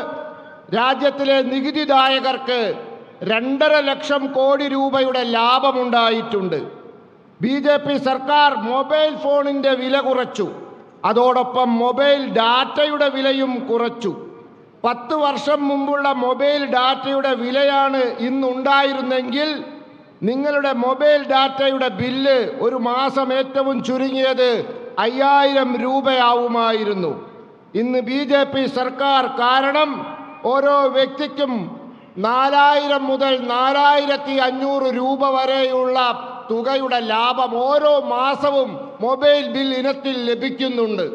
രാജ്യത്തിലെ നികുതിദായകർക്ക് 2.5 ലക്ഷം കോടി രൂപയുടെ ലാഭമുണ്ടായിട്ടുണ്ട്. BJP സർക്കാർ മൊബൈൽ ഫോണിൻ്റെ വില കുറച്ചു. അതോടൊപ്പം മൊബൈൽ ഡാറ്റയുടെ വിലയും കുറച്ചു. 10 വർഷം മുമ്പുള്ള മൊബൈൽ ഡാറ്റയുടെ വിലയാണ് ഇന്നുണ്ടായിരുന്നെങ്കിൽ നിങ്ങളുടെ മൊബൈൽ ഡാറ്റയുടെ ബില്ല് ഒരു മാസം ഏറ്റവും ചുരുങ്ങിയത് 5,000 രൂപയാവുമായിരുന്നു. ഇന്ന് BJP സർക്കാർ കാരണം ഓരോ വ്യക്തിക്കും 4,000 മുതൽ 4,500 രൂപ വരെയുള്ള തുകയുടെ ലാഭം ഓരോ മാസവും മൊബൈൽ ബിൽ ഇനത്തിൽ ലഭിക്കുന്നുണ്ട്.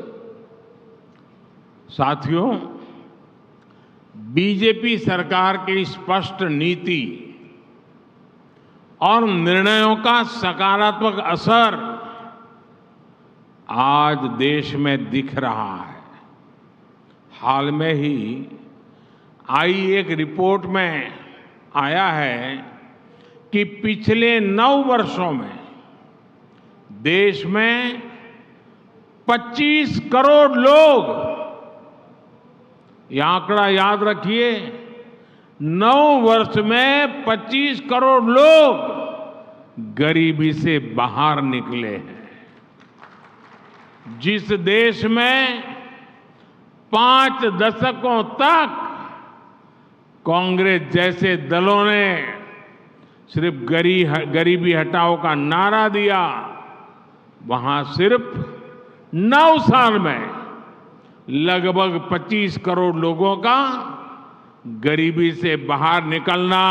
साथियों, बीजेपी सरकार की स्पष्ट नीति और निर्णयों का सकारात्मक असर आज देश में दिख रहा है। हाल में ही आई एक रिपोर्ट में आया है कि पिछले 9 वर्षों में देश में 25 करोड़ लोग, यह आंकड़ा याद रखिए, 9 वर्ष में 25 करोड़ लोग गरीबी से बाहर निकले हैं। जिस देश में 5 दशकों तक कांग्रेस जैसे दलों ने सिर्फ गरीबी हटाओ का नारा दिया, वहां सिर्फ 9 साल में लगभग 25 करोड़ लोगों का गरीबी से बाहर निकलना,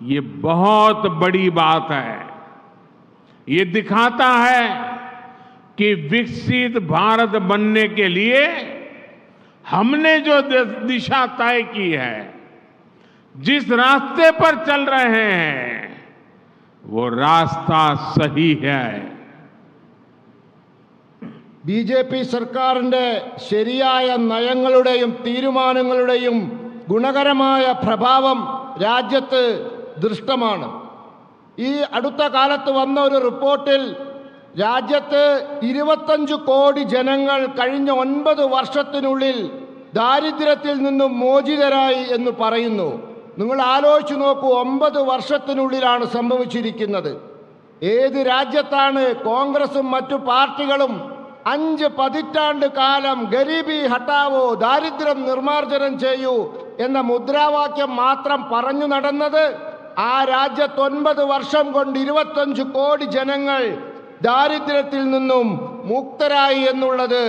ये बहुत बड़ी बात है। ये दिखाता है कि विकसित भारत बनने के लिए हमने जो दिशा तय की है, जिस रास्ते पर चल रहे हैं, वो रास्ता सही है। BJP സർക്കാരിൻ്റെ ശരിയായ നയങ്ങളുടെയും തീരുമാനങ്ങളുടെയും ഗുണകരമായ പ്രഭാവം രാജ്യത്ത് ദൃഷ്ടമാണ്. ഈ അടുത്ത കാലത്ത് വന്ന ഒരു റിപ്പോർട്ടിൽ രാജ്യത്ത് 25 കോടി ജനങ്ങൾ കഴിഞ്ഞ 9 വർഷത്തിനുള്ളിൽ ദാരിദ്ര്യത്തിൽ നിന്നും മോചിതരായി എന്ന് പറയുന്നു. നിങ്ങൾ ആലോചിച്ച് നോക്കൂ, 9 വർഷത്തിനുള്ളിലാണ് സംഭവിച്ചിരിക്കുന്നത്. ഏത് രാജ്യത്താണ് കോൺഗ്രസും മറ്റു പാർട്ടികളും 5 പതിറ്റാണ്ട് കാലം ഗരീബി ഹട്ടാവോ, ദാരിദ്ര്യം നിർമ്മാർജ്ജനം ചെയ്യൂ എന്ന മുദ്രാവാക്യം മാത്രം പറഞ്ഞു നടന്നത്? ആ രാജ്യത്ത് 9 വർഷം കൊണ്ട് 25 കോടി ജനങ്ങൾ ദാരിദ്ര്യത്തിൽ നിന്നും മുക്തരായി എന്നുള്ളത്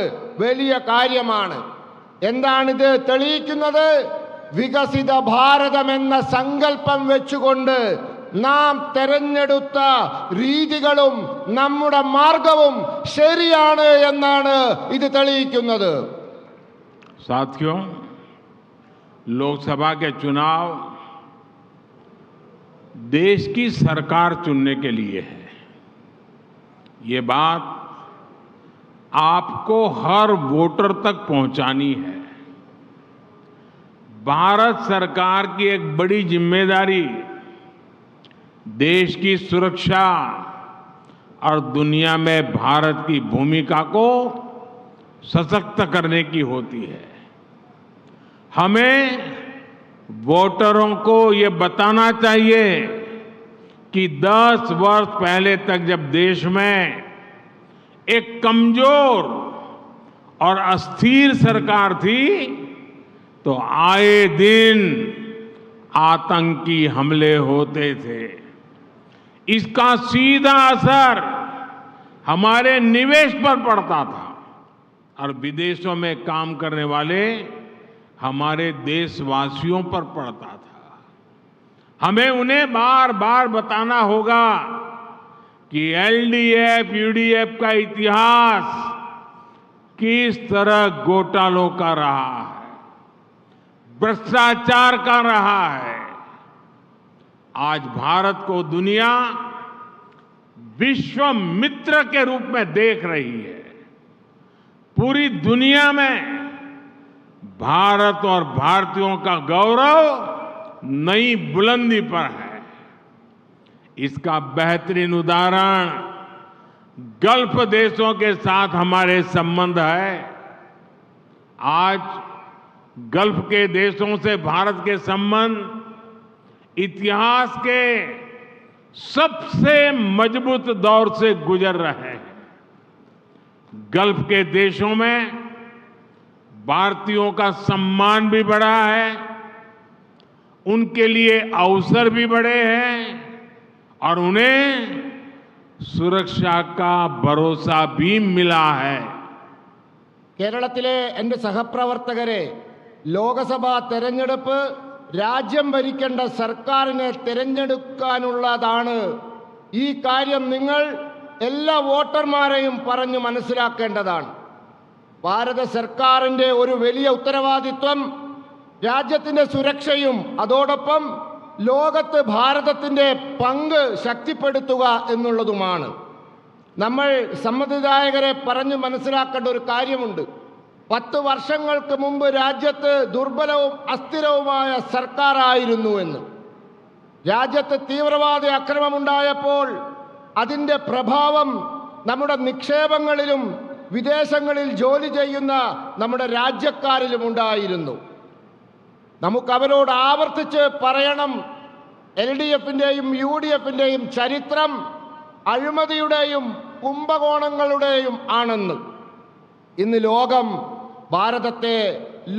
വലിയ കാര്യമാണ്. എന്താണിത് തെളിയിക്കുന്നത്? വികസിത ഭാരതം എന്ന സങ്കല്പം വെച്ചുകൊണ്ട് നാം തെരഞ്ഞെടുത്ത രീതികളും നമ്മുടെ മാർഗവും ശരിയാണ് എന്നാണ് ഇത് തെളിയിക്കുന്നത്. साथियों, लोकसभा के चुनाव देश की सरकार चुनने के लिए है। ये बात आपको हर वोटर तक पहुंचानी है। भारत सरकार की एक बड़ी जिम्मेदारी देश की सुरक्षा और दुनिया में भारत की भूमिका को सशक्त करने की होती है। हमें वोटरों को ये बताना चाहिए कि 10 वर्ष पहले तक जब देश में एक कमजोर और अस्थिर सरकार थी, तो आए दिन आतंकी हमले होते थे, इसका सीधा असर हमारे निवेश पर पड़ता था और विदेशों में काम करने वाले हमारे देशवासियों पर पड़ता था। हमें उन्हें बार बार बताना होगा कि एलडीएफ, यूडीएफ का इतिहास किस तरह घोटालों का रहा है, भ्रष्टाचार का रहा है। आज भारत को दुनिया विश्व मित्र के रूप में देख रही है। पूरी दुनिया में भारत और भारतीयों का गौरव नई बुलंदी पर है। इसका बेहतरीन उदाहरण गल्फ देशों के साथ हमारे संबंध है। आज गल्फ के देशों से भारत के संबंध इतिहास के सबसे मजबूत दौर से गुजर रहे हैं। गल्फ के देशों में भारतीयों का सम्मान भी बढ़ा है, उनके लिए अवसर भी बढ़े हैं और उन्हें सुरक्षा का भरोसा भी मिला है। കേരളത്തിലെ എൻ്റെ സഹപ്രവർത്തകരെ, ലോക്സഭാ തെരഞ്ഞെടുപ്പ് രാജ്യം ഭരിക്കേണ്ട സർക്കാരിനെ തിരഞ്ഞെടുക്കാനുള്ളതാണ്. ഈ കാര്യം നിങ്ങൾ എല്ലാ വോട്ടർമാരെയും പറഞ്ഞു മനസ്സിലാക്കേണ്ടതാണ്. ഭാരത സർക്കാരിൻ്റെ ഒരു വലിയ ഉത്തരവാദിത്വം രാജ്യത്തിൻ്റെ സുരക്ഷയും അതോടൊപ്പം ലോകത്ത് ഭാരതത്തിൻ്റെ പങ്ക് ശക്തിപ്പെടുത്തുക എന്നുള്ളതുമാണ്. നമ്മൾ സമ്മതിദായകരെ പറഞ്ഞു മനസ്സിലാക്കേണ്ട ഒരു കാര്യമുണ്ട്. 10 വർഷങ്ങൾക്ക് മുമ്പ് രാജ്യത്ത് ദുർബലവും അസ്ഥിരവുമായ സർക്കാരായിരുന്നു എന്ന്. രാജ്യത്ത് തീവ്രവാദി ആക്രമണമുണ്ടായപ്പോൾ അതിൻ്റെ പ്രഭാവം നമ്മുടെ നിക്ഷേപങ്ങളിലും വിദേശങ്ങളിൽ ജോലി ചെയ്യുന്ന നമ്മുടെ രാജ്യക്കാരിലും ഉണ്ടായിരുന്നു. നമുക്കവരോട് ആവർത്തിച്ച് പറയണം, LDFിൻ്റെയും UDFിൻ്റെയും ചരിത്രം അഴിമതിയുടെയും കുംഭകോണങ്ങളുടെയും ആണെന്ന്. ഇന്ന് ലോകം ഭാരതത്തെ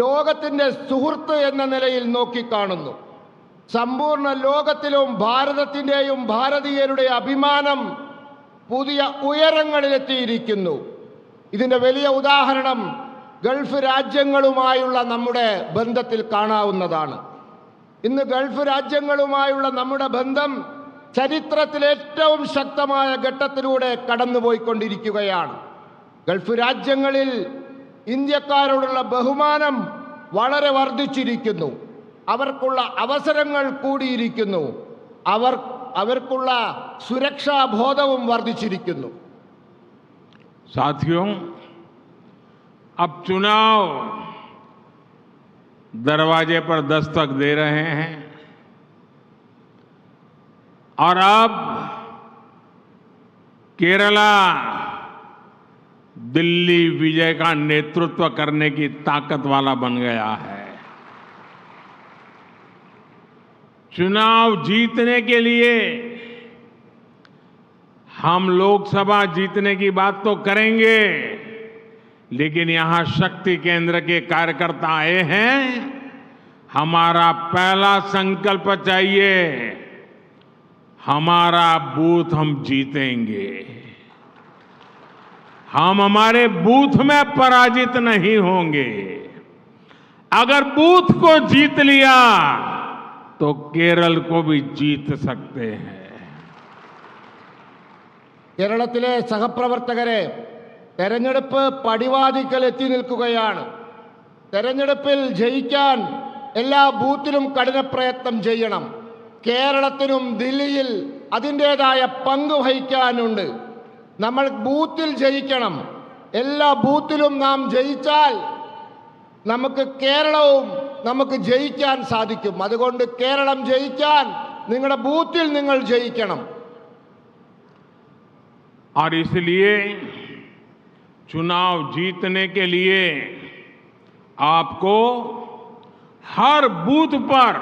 ലോകത്തിൻ്റെ സുഹൃത്ത് എന്ന നിലയിൽ നോക്കിക്കാണുന്നു. സമ്പൂർണ്ണ ലോകത്തിലും ഭാരതത്തിൻ്റെയും ഭാരതീയരുടെ അഭിമാനം പുതിയ ഉയരങ്ങളിലെത്തിയിരിക്കുന്നു. ഇതിൻ്റെ വലിയ ഉദാഹരണം ഗൾഫ് രാജ്യങ്ങളുമായുള്ള നമ്മുടെ ബന്ധത്തിൽ കാണാവുന്നതാണ്. ഇന്ന് ഗൾഫ് രാജ്യങ്ങളുമായുള്ള നമ്മുടെ ബന്ധം ചരിത്രത്തിൽ ഏറ്റവും ശക്തമായ ഘട്ടത്തിലൂടെ കടന്നുപോയിക്കൊണ്ടിരിക്കുകയാണ്. ഗൾഫ് രാജ്യങ്ങളിൽ ഇന്ത്യക്കാരോടുള്ള ബഹുമാനം വളരെ വർദ്ധിച്ചിരിക്കുന്നു. അവർക്കുള്ള അവസരങ്ങൾ കൂടിയിരിക്കുന്നു. അവർക്കുള്ള സുരക്ഷാ ബോധവും വർദ്ധിച്ചിരിക്കുന്നു. साथियों, अब चुनाव दरवाजे पर दस्तक दे रहे हैं और अब केरला दिल्ली विजय का नेतृत्व करने की ताकत वाला बन गया है। चुनाव जीतने के लिए हम लोकसभा जीतने की बात तो करेंगे, लेकिन यहां शक्ति केंद्र के कार्यकर्ता आए हैं। हमारा पहला संकल्प चाहिए, हमारा बूथ हम जीतेंगे। हम हमारे बूथ में पराजित नहीं होंगे। अगर बूथ को जीत लिया तो केरल को भी जीत सकते हैं। കേരളത്തിലെ സഹപ്രവർത്തകരെ, തെരഞ്ഞെടുപ്പ് പടിവാതിക്കൽ എത്തി നിൽക്കുകയാണ്. തെരഞ്ഞെടുപ്പിൽ ജയിക്കാൻ എല്ലാ ബൂത്തിലും കഠിന പ്രയത്നം ചെയ്യണം. കേരളത്തിനും ദില്ലിയിൽ അതിൻ്റേതായ പങ്ക് വഹിക്കാനുണ്ട്. നമ്മൾ ബൂത്തിൽ ജയിക്കണം. എല്ലാ ബൂത്തിലും നാം ജയിച്ചാൽ നമുക്ക് കേരളവും നമുക്ക് ജയിക്കാൻ സാധിക്കും. അതുകൊണ്ട് കേരളം ജയിക്കാൻ നിങ്ങളുടെ ബൂത്തിൽ നിങ്ങൾ ജയിക്കണം. और इसलिए चुनाव जीतने के लिए आपको हर बूथ पर,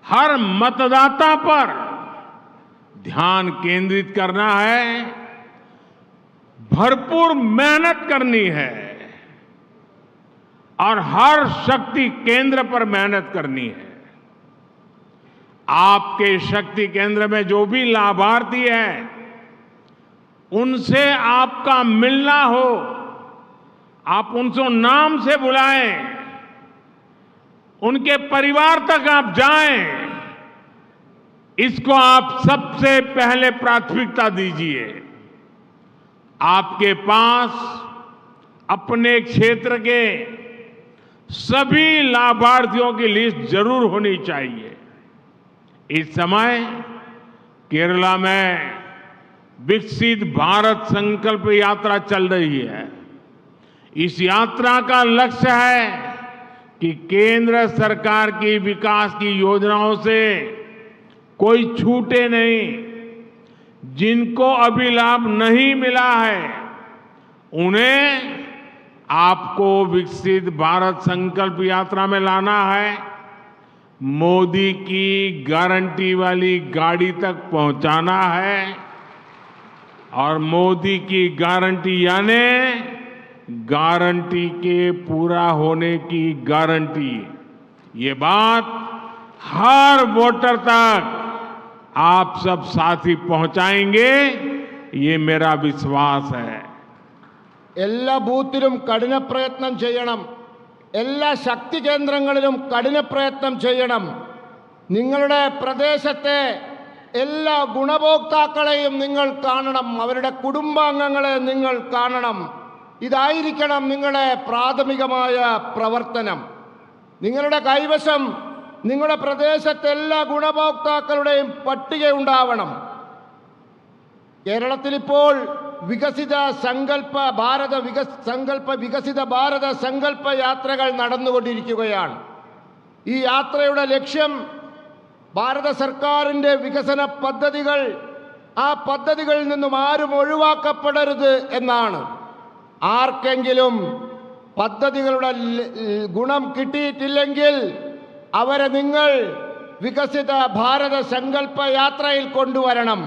हर मतदाता पर ध्यान केंद्रित करना है, भरपूर मेहनत करनी है और हर शक्ति केंद्र पर मेहनत करनी है। आपके शक्ति केंद्र में जो भी लाभार्थी हैं, उनसे आपका मिलना हो, आप उनको नाम से बुलाएं, उनके परिवार तक आप जाएं, इसको आप सबसे पहले प्राथमिकता दीजिए। आपके पास अपने क्षेत्र के सभी लाभार्थियों की लिस्ट जरूर होनी चाहिए। इस समय केरला में विकसित भारत संकल्प यात्रा चल रही है। इस यात्रा का लक्ष्य है कि केंद्र सरकार की विकास की योजनाओं से कोई छूटे नहीं। जिनको अभी लाभ नहीं मिला है, उन्हें आपको विकसित भारत संकल्प यात्रा में लाना है। मोदी की गारंटी वाली गाड़ी तक पहुंचाना है। और मोदी की गारंटी यानी गारंटी के पूरा होने की गारंटी। ये बात हर वोटर तक आप सब साथी पहुंचाएंगे, ये मेरा विश्वास है। എല്ലാ ബൂത്തിലും കഠിന പ്രയത്നം ചെയ്യണം. എല്ലാ ശക്തി കേന്ദ്രങ്ങളിലും കഠിന പ്രയത്നം ചെയ്യണം. നിങ്ങളുടെ പ്രദേശത്തെ എല്ലാ ഗുണഭോക്താക്കളെയും നിങ്ങൾ കാണണം. അവരുടെ കുടുംബാംഗങ്ങളെ നിങ്ങൾ കാണണം. ഇതായിരിക്കണം നിങ്ങളുടെ പ്രാഥമികമായ പ്രവർത്തനം. നിങ്ങളുടെ കൈവശം നിങ്ങളുടെ പ്രദേശത്തെ എല്ലാ ഗുണഭോക്താക്കളുടെയും പട്ടിക ഉണ്ടാവണം. കേരളത്തിൽ ഇപ്പോൾ വികസിത സങ്കല്പ ഭാരത സങ്കല്പ യാത്രകൾ നടന്നുകൊണ്ടിരിക്കുകയാണ്. ഈ യാത്രയുടെ ലക്ഷ്യം ഭാരത സർക്കാരിൻ്റെ വികസന പദ്ധതികൾ, ആ പദ്ധതികളിൽ നിന്നും ആരും ഒഴിവാക്കപ്പെടരുത് എന്നാണ്. ആർക്കെങ്കിലും പദ്ധതികളുടെ ഗുണം കിട്ടിയിട്ടില്ലെങ്കിൽ അവരെ നിങ്ങൾ വികസിത ഭാരത സങ്കല്പ യാത്രയിൽ കൊണ്ടുവരണം.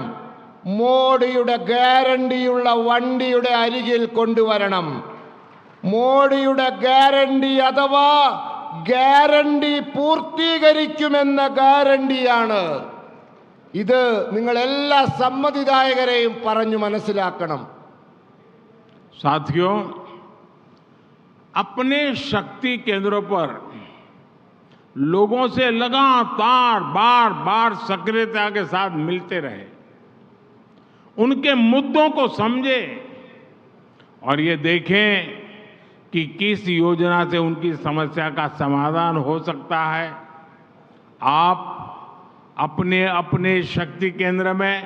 മോഡിയുടെ ഗ്യാരണ്ടിയുള്ള വണ്ടിയുടെ അരികിൽ കൊണ്ടുവരണം. മോഡിയുടെ ഗ്യാരണ്ടി അഥവാ ഗ്യാരണ്ടി പൂർത്തീകരിക്കുമെന്ന ഗ്യാരണ്ടിയാണ് ഇത്. നിങ്ങൾ എല്ലാ സമ്മതിദായകരെയും പറഞ്ഞു മനസ്സിലാക്കണം. साथियों, अपने शक्ति केंद्रों पर लोगों से लगातार बार बार सक्रियता के साथ मिलते रहे, उनके मुद्दों को समझे और ये देखें कि किस योजना से उनकी समस्या का समाधान हो सकता है। आप अपने अपने शक्ति केंद्र में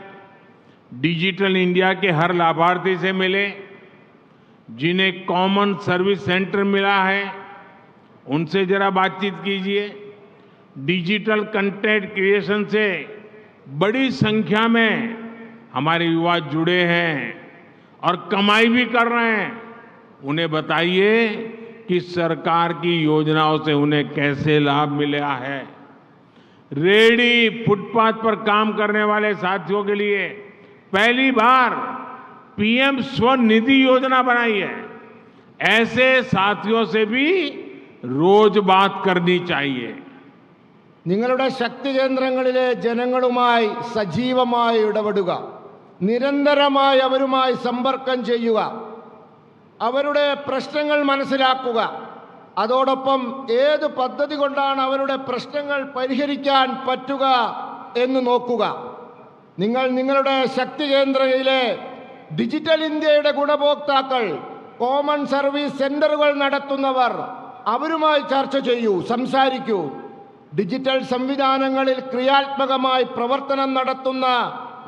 डिजिटल इंडिया के हर लाभार्थी से मिले, जिन्हें कॉमन सर्विस सेंटर मिला है उनसे जरा बातचीत कीजिए। डिजिटल कंटेंट क्रिएशन से बड़ी संख्या में हमारे युवा जुड़े हैं और कमाई भी कर रहे हैं। उन्हें बताइए कि सरकार की योजनाओं से उन्हें कैसे लाभ मिला है। रेहड़ी फुटपाथ पर काम करने वाले साथियों के लिए पहली बार पीएम स्वनिधि योजना बनाई है। ऐसे साथियों से भी रोज बात करनी चाहिए। നിങ്ങളുടെ ശക്തി കേന്ദ്രങ്ങളിലെ ജനങ്ങളുമായി സജീവമായി ഇടപെടുക. നിരന്തരമായി അവരുമായി സമ്പർക്കം ചെയ്യുക. അവരുടെ പ്രശ്നങ്ങൾ മനസ്സിലാക്കുക. അതോടൊപ്പം ഏത് പദ്ധതി കൊണ്ടാണ് അവരുടെ പ്രശ്നങ്ങൾ പരിഹരിക്കാൻ പറ്റുക എന്ന് നോക്കുക. നിങ്ങൾ നിങ്ങളുടെ ശക്തി കേന്ദ്രയിലെ ഡിജിറ്റൽ ഇന്ത്യയുടെ ഗുണഭോക്താക്കൾ, കോമൺ സർവീസ് സെന്ററുകൾ നടത്തുന്നവർ, അവരുമായി ചർച്ച ചെയ്യൂ, സംസാരിക്കൂ. ഡിജിറ്റൽ സംവിധാനങ്ങളിൽ ക്രിയാത്മകമായി പ്രവർത്തനം നടത്തുന്ന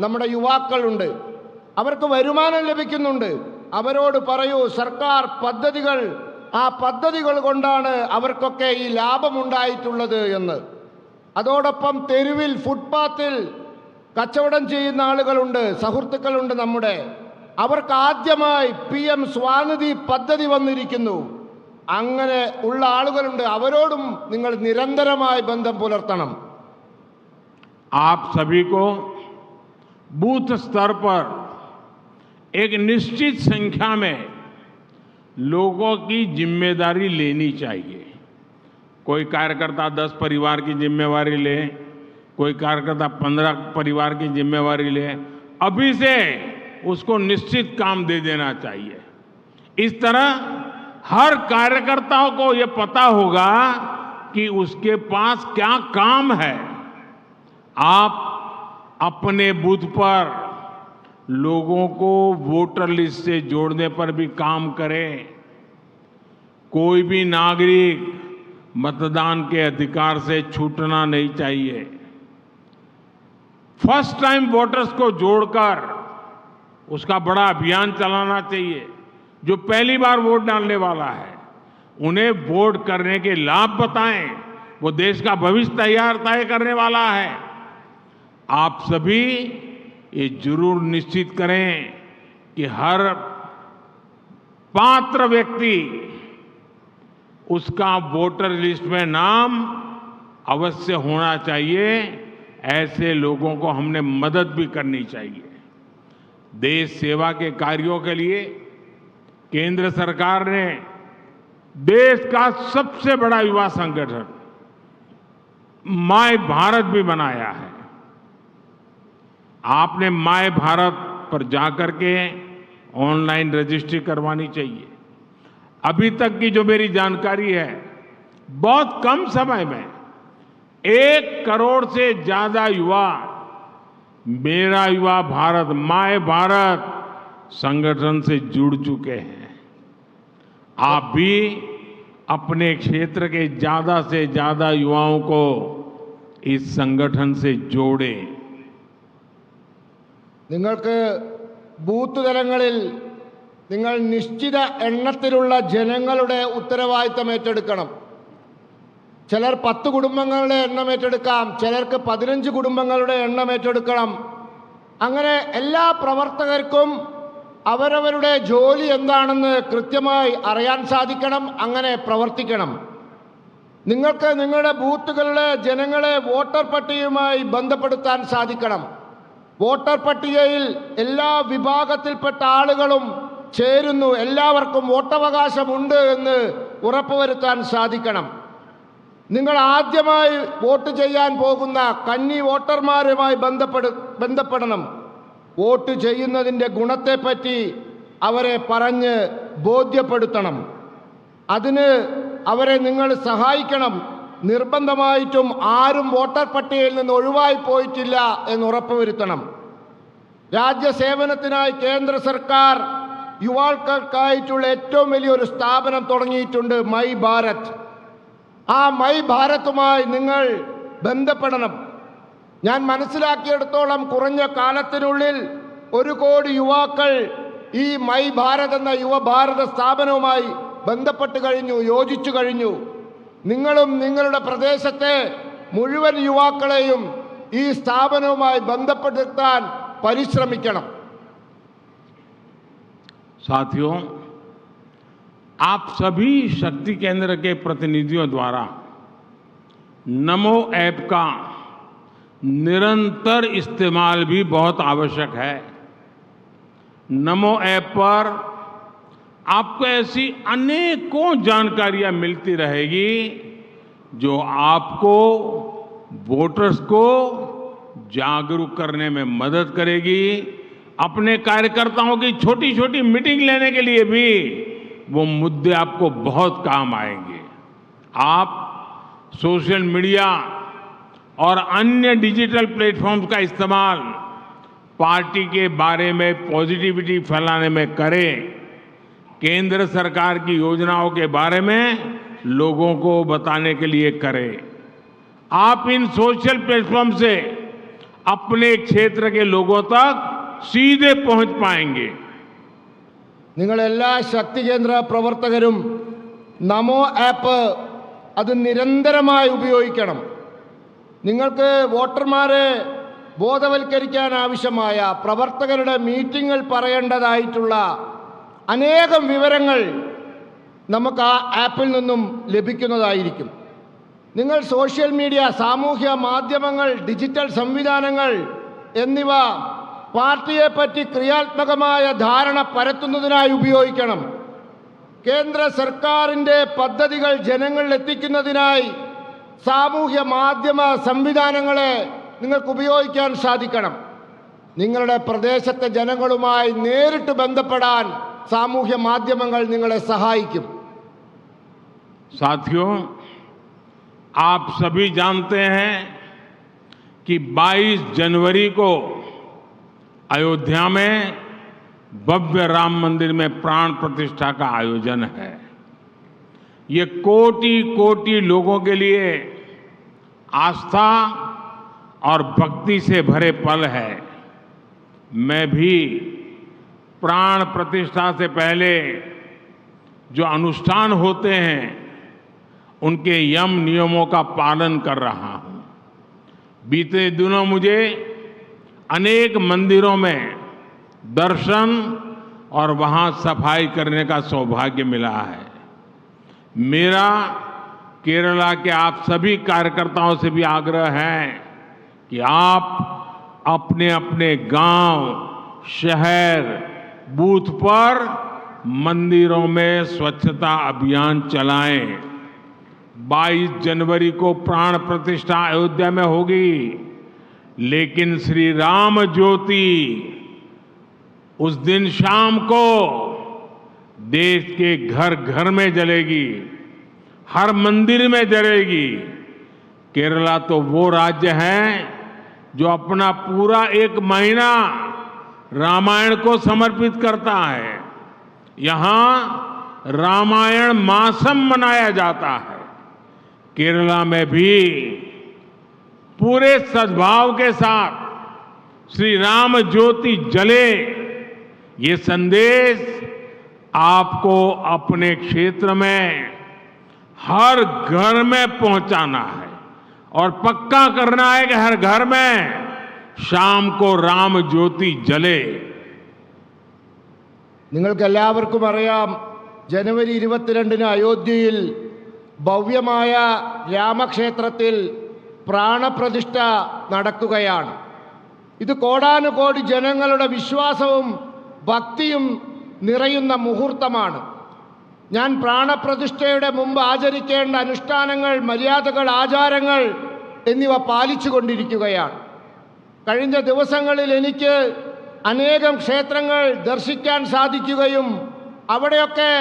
നമ്മുടെ യുവാക്കളുണ്ട്. അവർക്ക് വരുമാനം ലഭിക്കുന്നുണ്ട്. അവരോട് പറയൂ, സർക്കാർ പദ്ധതികൾ, ആ പദ്ധതികൾ കൊണ്ടാണ് അവർക്കൊക്കെ ഈ ലാഭമുണ്ടായിട്ടുള്ളത് എന്ന്. അതോടൊപ്പം തെരുവിൽ ഫുട്പാത്തിൽ കച്ചവടം ചെയ്യുന്ന ആളുകളുണ്ട്, സുഹൃത്തുക്കളുണ്ട് നമ്മുടെ. അവർക്ക് ആദ്യമായി PM സ്വാനിധി പദ്ധതി വന്നിരിക്കുന്നു. അങ്ങനെ ഉള്ള ആളുകളുണ്ട്. അവരോടും നിങ്ങൾ നിരന്തരമായി ബന്ധം പുലർത്തണം. आप सभी को बूथ स्तर पर एक निश्चित संख्या में लोगों की जिम्मेदारी लेनी चाहिए। कोई कार्यकर्ता 10 परिवार की जिम्मेवारी ले, कोई कार्यकर्ता 15 परिवार की जिम्मेवारी ले, अभी से उसको निश्चित काम दे देना चाहिए। इस तरह हर कार्यकर्ताओं को ये पता होगा कि उसके पास क्या काम है। आप अपने बूथ पर लोगों को वोटर लिस्ट से जोड़ने पर भी काम करें। कोई भी नागरिक मतदान के अधिकार से छूटना नहीं चाहिए। फर्स्ट टाइम वोटर्स को जोड़कर उसका बड़ा अभियान चलाना चाहिए। जो पहली बार वोट डालने वाला है उन्हें वोट करने के लाभ बताएं। वो देश का भविष्य तय करने वाला है। आप सभी ये जरूर निश्चित करें कि हर पात्र व्यक्ति उसका वोटर लिस्ट में नाम अवश्य होना चाहिए। ऐसे लोगों को हमने मदद भी करनी चाहिए। देश सेवा के कार्यों के लिए केंद्र सरकार ने देश का सबसे बड़ा युवा संगठन माय भारत भी बनाया है। आपने माय भारत पर जाकर के ऑनलाइन रजिस्ट्री करवानी चाहिए। अभी तक की जो मेरी जानकारी है, बहुत कम समय में 1 करोड़ से ज्यादा युवा मेरा युवा भारत, माय भारत संगठन से जुड़ चुके हैं। आप भी अपने क्षेत्र के ज्यादा से ज्यादा युवाओं को इस संगठन से जोड़ें। നിങ്ങൾക്ക് ബൂത്ത് തലങ്ങളിൽ നിങ്ങൾ നിശ്ചിത എണ്ണത്തിലുള്ള ജനങ്ങളുടെ ഉത്തരവാദിത്തം ഏറ്റെടുക്കണം. ചിലർ 10 കുടുംബങ്ങളുടെ എണ്ണം ഏറ്റെടുക്കാം, ചിലർക്ക് 15 കുടുംബങ്ങളുടെ എണ്ണം ഏറ്റെടുക്കണം. അങ്ങനെ എല്ലാ പ്രവർത്തകർക്കും അവരവരുടെ ജോലി എന്താണെന്ന് കൃത്യമായി അറിയാൻ സാധിക്കണം. അങ്ങനെ പ്രവർത്തിക്കണം. നിങ്ങൾക്ക് നിങ്ങളുടെ ബൂത്തുകളിലെ ജനങ്ങളെ വോട്ടർ പട്ടികയുമായി ബന്ധപ്പെടുത്താൻ സാധിക്കണം. വോട്ടർ പട്ടികയിൽ എല്ലാ വിഭാഗത്തിൽപ്പെട്ട ആളുകളും ചേരുന്നു, എല്ലാവർക്കും വോട്ടവകാശമുണ്ട് എന്ന് ഉറപ്പുവരുത്താൻ സാധിക്കണം. നിങ്ങൾ ആദ്യമായി വോട്ട് ചെയ്യാൻ പോകുന്ന കന്നി വോട്ടർമാരുമായി ബന്ധപ്പെടണം. വോട്ട് ചെയ്യുന്നതിൻ്റെ ഗുണത്തെപ്പറ്റി അവരെ പറഞ്ഞ് ബോധ്യപ്പെടുത്തണം. അതിന് അവരെ നിങ്ങൾ സഹായിക്കണം. നിർബന്ധമായിട്ടും ആരും വോട്ടർ പട്ടികയിൽ നിന്ന് ഒഴിവായി പോയിട്ടില്ല എന്ന് ഉറപ്പുവരുത്തണം. രാജ്യസേവനത്തിനായി കേന്ദ്ര സർക്കാർ യുവാക്കൾക്കായിട്ടുള്ള ഏറ്റവും വലിയൊരു സ്ഥാപനം തുടങ്ങിയിട്ടുണ്ട്, മൈ ഭാരത്. ആ മൈ ഭാരതുമായി നിങ്ങൾ ബന്ധപ്പെടണം. ഞാൻ മനസ്സിലാക്കിയെടുത്തോളം കുറഞ്ഞ കാലത്തിനുള്ളിൽ 1 കോടി യുവാക്കൾ ഈ മൈ ഭാരത് എന്ന യുവഭാരത സ്ഥാപനവുമായി ബന്ധപ്പെട്ട് കഴിഞ്ഞു, യോജിച്ചു കഴിഞ്ഞു. നിങ്ങളും നിങ്ങളുടെ പ്രദേശത്തെ മുഴുവൻ യുവാക്കളെയും ഈ സ്ഥാപനവുമായി ബന്ധപ്പെടുത്താൻ പരിശ്രമിക്കണം. साथियों, आप सभी शक्ति केंद्र के प्रतिनिधियों द्वारा नमो ऐप का निरंतर इस्तेमाल भी बहुत आवश्यक है। नमो ऐप पर आपको ऐसी अनेकों जानकारियां मिलती रहेगी जो आपको वोटर्स को जागरूक करने में मदद करेगी। अपने कार्यकर्ताओं की छोटी छोटी मीटिंग लेने के लिए भी वो मुद्दे आपको बहुत काम आएंगे। आप सोशल मीडिया और अन्य डिजिटल प्लेटफॉर्म्स का इस्तेमाल पार्टी के बारे में पॉजिटिविटी फैलाने में करें। केंद्र सरकार की योजनाओं के बारे में लोगों को बताने के लिए करें। आप इन सोशल प्लेटफॉर्म से अपने क्षेत्र के लोगों तक सीधे पहुंच पाएंगे। നിങ്ങളെല്ലാ ശക്തി കേന്ദ്ര പ്രവർത്തകരും നമോ ആപ്പ് അത് നിരന്തരമായി ഉപയോഗിക്കണം. നിങ്ങൾക്ക് വോട്ടർമാരെ ബോധവൽക്കരിക്കാൻ ആവശ്യമായ പ്രവർത്തകരുടെ മീറ്റിംഗിൽ പറയേണ്ടതായിട്ടുള്ള അനേകം വിവരങ്ങൾ നമുക്ക് ആ ആപ്പിൽ നിന്നും ലഭിക്കുന്നതായിരിക്കും. നിങ്ങൾ സോഷ്യൽ മീഡിയ, സാമൂഹ്യ മാധ്യമങ്ങൾ, ഡിജിറ്റൽ സംവിധാനങ്ങൾ എന്നിവ പാർട്ടിയെപ്പറ്റി ക്രിയാത്മകമായ ധാരണ പരത്തുന്നതിനായി ഉപയോഗിക്കണം. കേന്ദ്ര സർക്കാരിൻ്റെ പദ്ധതികൾ ജനങ്ങളിൽ എത്തിക്കുന്നതിനായി സാമൂഹ്യ മാധ്യമ സംവിധാനങ്ങളെ നിങ്ങൾക്ക് ഉപയോഗിക്കാൻ സാധിക്കണം. നിങ്ങളുടെ പ്രദേശത്തെ ജനങ്ങളുമായി നേരിട്ട് ബന്ധപ്പെടാൻ സാമൂഹ്യ മാധ്യമങ്ങൾ നിങ്ങളെ സഹായിക്കും. साथियों, आप सभी जानते हैं कि 22 जनवरी को अयोध्या में भव्य राम मंदिर में प्राण प्रतिष्ठा का आयोजन है। ये कोटि कोटि लोगों के लिए आस्था और भक्ति से भरे पल है। मैं भी प्राण प्रतिष्ठा से पहले जो अनुष्ठान होते हैं उनके यम नियमों का पालन कर रहा हूं। बीते दिनों मुझे अनेक मंदिरों में दर्शन और वहां सफाई करने का सौभाग्य मिला है। मेरा केरला के आप सभी कार्यकर्ताओं से भी आग्रह है कि आप अपने अपने गांव, शहर, बूथ पर मंदिरों में स्वच्छता अभियान चलाएं। 22 जनवरी को प्राण प्रतिष्ठा अयोध्या में होगी, लेकिन श्री राम ज्योति उस दिन शाम को देश के घर घर में जलेगी, हर मंदिर में जलेगी। केरला तो वो राज्य है जो अपना पूरा 1 महीना रामायण को समर्पित करता है। यहां रामायण मासम मनाया जाता है। केरला में भी पूरे सद्भाव के साथ श्री राम ज्योति जले, ये संदेश आपको अपने क्षेत्र में हर घर में पहुंचाना है और पक्का करना है कि हर घर में शाम को राम ज्योति जले। നിങ്ങൾക്കെല്ലാവർക്കും അറിയാം, ജനുവരി 22-ന് അയോധ്യയിൽ ഭവ്യമായ രാമക്ഷേത്രത്തിൽ പ്രാണപ്രതിഷ്ഠ നടക്കുകയാണ്. ഇത് കോടാനുകോടി ജനങ്ങളുടെ വിശ്വാസവും ഭക്തിയും നിറയുന്ന മുഹൂർത്തമാണ്. ഞാൻ പ്രാണപ്രതിഷ്ഠയുടെ മുമ്പ് ആചരിക്കേണ്ട അനുഷ്ഠാനങ്ങൾ, മര്യാദകൾ, ആചാരങ്ങൾ എന്നിവ പാലിച്ചുകൊണ്ടിരിക്കുകയാണ്. കഴിഞ്ഞ ദിവസങ്ങളിൽ എനിക്ക് അനേകം ക്ഷേത്രങ്ങൾ ദർശിക്കാൻ സാധിക്കുകയും അവിടെയൊക്കെ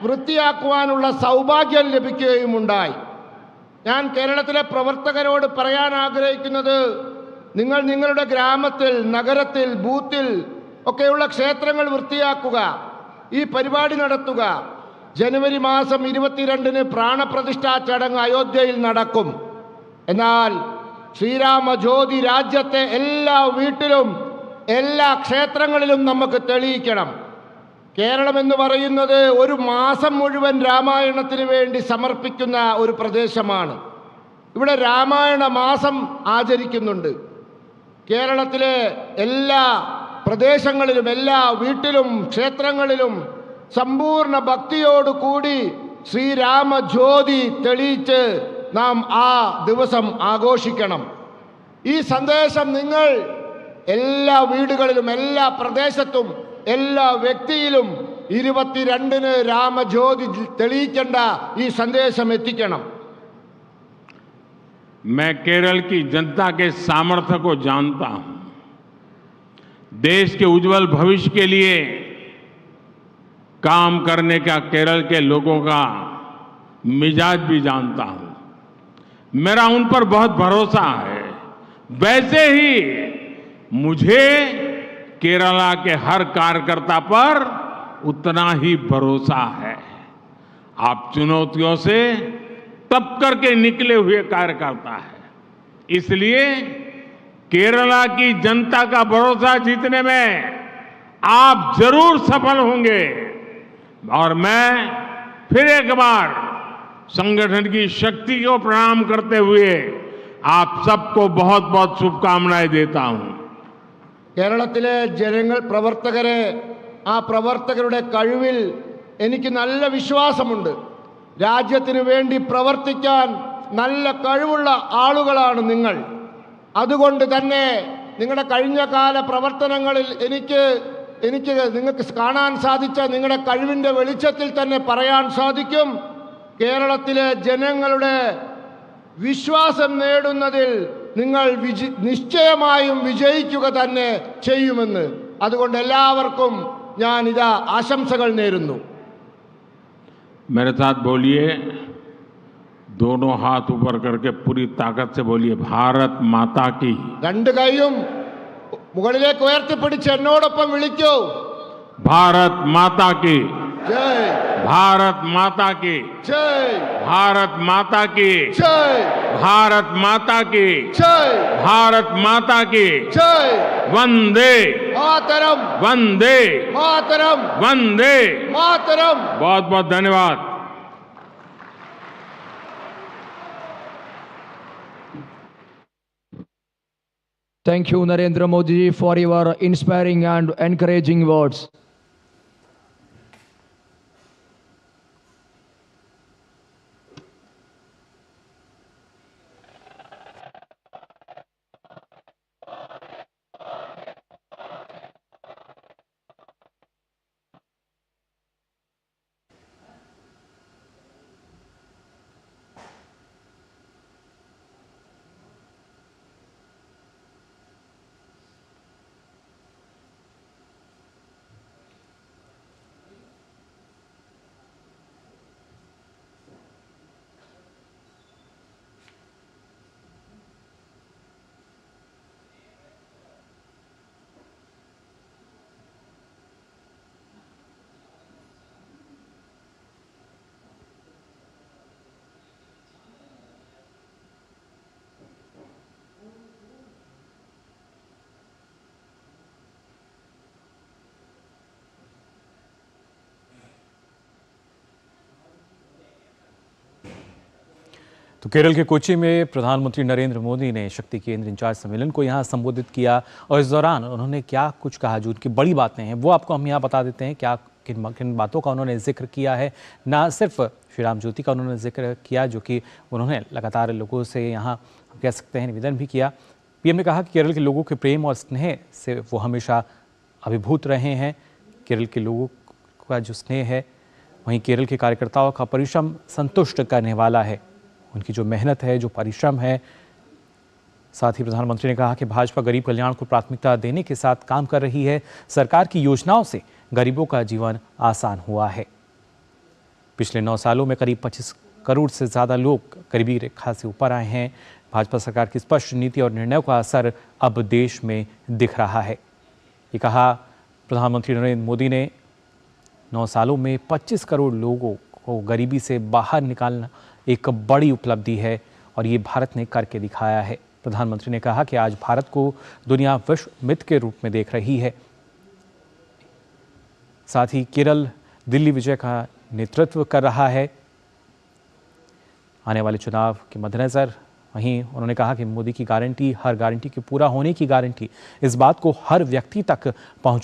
വൃത്തിയാക്കുവാനുള്ള സൗഭാഗ്യം ലഭിക്കുകയുമുണ്ടായി. ഞാൻ കേരളത്തിലെ പ്രവർത്തകരോട് പറയാൻ ആഗ്രഹിക്കുന്നത്, നിങ്ങൾ നിങ്ങളുടെ ഗ്രാമത്തിൽ, നഗരത്തിൽ, ബൂത്തിൽ ഒക്കെയുള്ള ക്ഷേത്രങ്ങൾ വൃത്തിയാക്കുക, ഈ പരിപാടി നടത്തുക. ജനുവരി മാസം 22-ന് പ്രാണപ്രതിഷ്ഠാ ചടങ്ങ് അയോധ്യയിൽ നടക്കും. എന്നാൽ ശ്രീരാമ ജ്യോതി രാജ്യത്തെ എല്ലാ വീട്ടിലും, എല്ലാ ക്ഷേത്രങ്ങളിലും നമുക്ക് തെളിയിക്കണം. കേരളം എന്ന് പറയുന്നത് ഒരു മാസം മുഴുവൻ രാമായണത്തിന് വേണ്ടി സമർപ്പിക്കുന്ന ഒരു പ്രദേശമാണ്. ഇവിടെ രാമായണ മാസം ആചരിക്കുന്നുണ്ട്. കേരളത്തിലെ എല്ലാ പ്രദേശങ്ങളിലും, എല്ലാ വീട്ടിലും, ക്ഷേത്രങ്ങളിലും സമ്പൂർണ്ണ ഭക്തിയോടുകൂടി ശ്രീരാമ ജ്യോതി തെളിയിച്ച് നാം ആ ദിവസം ആഘോഷിക്കണം. ഈ സന്ദേശം നിങ്ങൾ എല്ലാ വീടുകളിലും, എല്ലാ പ്രദേശത്തും, എല്ലാ വ്യക്തിയിലും 22-ന് രാമജ്യോതി തെളിയിക്കേണ്ട ഈ സന്ദേശം എത്തിക്കണം. मैं केरल की जनता के सामर्थ्य को जानता हूं। देश के उज्जवल भविष्य के लिए काम करने का केरल के लोगों का मिजाज भी जानता हूं। मेरा उन पर बहुत भरोसा है। वैसे ही मुझे केरला के हर कार्यकर्ता पर उतना ही भरोसा है। आप चुनौतियों से तप करके निकले हुए कार्यकर्ता है, इसलिए केरला की जनता का भरोसा जीतने में आप जरूर सफल होंगे। और मैं फिर एक बार संगठन की शक्ति को प्रणाम करते हुए आप सबको बहुत बहुत शुभकामनाएं देता हूं। കേരളത്തിലെ ജനങ്ങൾ, പ്രവർത്തകരെ, ആ പ്രവർത്തകരുടെ കഴിവിൽ എനിക്ക് നല്ല വിശ്വാസമുണ്ട്. രാജ്യത്തിന് വേണ്ടി പ്രവർത്തിക്കാൻ നല്ല കഴിവുള്ള ആളുകളാണ് നിങ്ങൾ. അതുകൊണ്ട് തന്നെ നിങ്ങളുടെ കഴിഞ്ഞകാല പ്രവർത്തനങ്ങളിൽ എനിക്ക് നിങ്ങൾക്ക് കാണാൻ സാധിച്ച നിങ്ങളുടെ കഴിവിൻ്റെ വെളിച്ചത്തിൽ തന്നെ പറയാൻ സാധിക്കും, കേരളത്തിലെ ജനങ്ങളുടെ വിശ്വാസം നേടുന്നതിൽ നിങ്ങൾ നിശ്ചയമായും വിജയിക്കുക തന്നെ ചെയ്യുമെന്ന്. അതുകൊണ്ട് എല്ലാവർക്കും ഞാൻ ഇതാ ആശംസകൾ നേരുന്നു. मेरे साथ बोलिए, दोनों हाथ ऊपर करके पूरी ताकत से बोलिए, भारत माता की. രണ്ട് കൈയും മുകളിലേക്ക് ഉയർത്തിപ്പിടിച്ച് എന്നോടൊപ്പം വിളിക്കൂ, भारत माता की. ജയ് भारत माता की. ജയ് भारत माता की. ജയ് भारत माता की. ജയ് भारत माता की. ജയ് वंदे മാതരം वंदे മാതരം वंदे. മാതരം. बहुत बहुत धन्यवाद. Thank you, Narendra Modi ji, for your inspiring and encouraging words. तो केरल के कोच्चि में प्रधानमंत्री नरेंद्र मोदी ने शक्ति केंद्र इंचार्ज सम्मेलन को यहां संबोधित किया और इस दौरान उन्होंने क्या कुछ कहा, जो उनकी बड़ी बातें हैं वो आपको हम यहां बता देते हैं। क्या किन बातों का उन्होंने जिक्र किया है। ना सिर्फ श्री राम ज्योति का उन्होंने जिक्र किया, जो कि उन्होंने लगातार लोगों से यहाँ कह सकते हैं निवेदन भी किया। पीएम ने कहा कि केरल के लोगों के प्रेम और स्नेह से वो हमेशा अभिभूत रहे हैं। केरल के लोगों का जो स्नेह है, वहीं केरल के कार्यकर्ताओं का परिश्रम संतुष्ट करने वाला है। उनकी जो मेहनत है, जो परिश्रम है। साथ ही प्रधानमंत्री ने कहा कि भाजपा गरीब कल्याण को प्राथमिकता देने के साथ काम कर रही है। सरकार की योजनाओं से गरीबों का जीवन आसान हुआ है। पिछले 9 सालों में करीब 25 करोड़ से ज़्यादा लोग गरीबी रेखा से ऊपर आए हैं। भाजपा सरकार की स्पष्ट नीति और निर्णयों का असर अब देश में दिख रहा है। ये कहा प्रधानमंत्री नरेंद्र मोदी ने 9 सालों में 25 करोड़ लोगों को गरीबी से बाहर निकालना एक बड़ी उपलब्धि है और ये भारत ने करके दिखाया है। प्रधानमंत्री ने कहा कि आज भारत को दुनिया विश्व मित्र के रूप में देख रही है। साथ ही केरल दिल्ली विजय का नेतृत्व कर रहा है आने वाले चुनाव के मद्देनजर। वहीं उन्होंने कहा कि मोदी की गारंटी, हर गारंटी के पूरा होने की गारंटी, इस बात को हर व्यक्ति तक पहुंच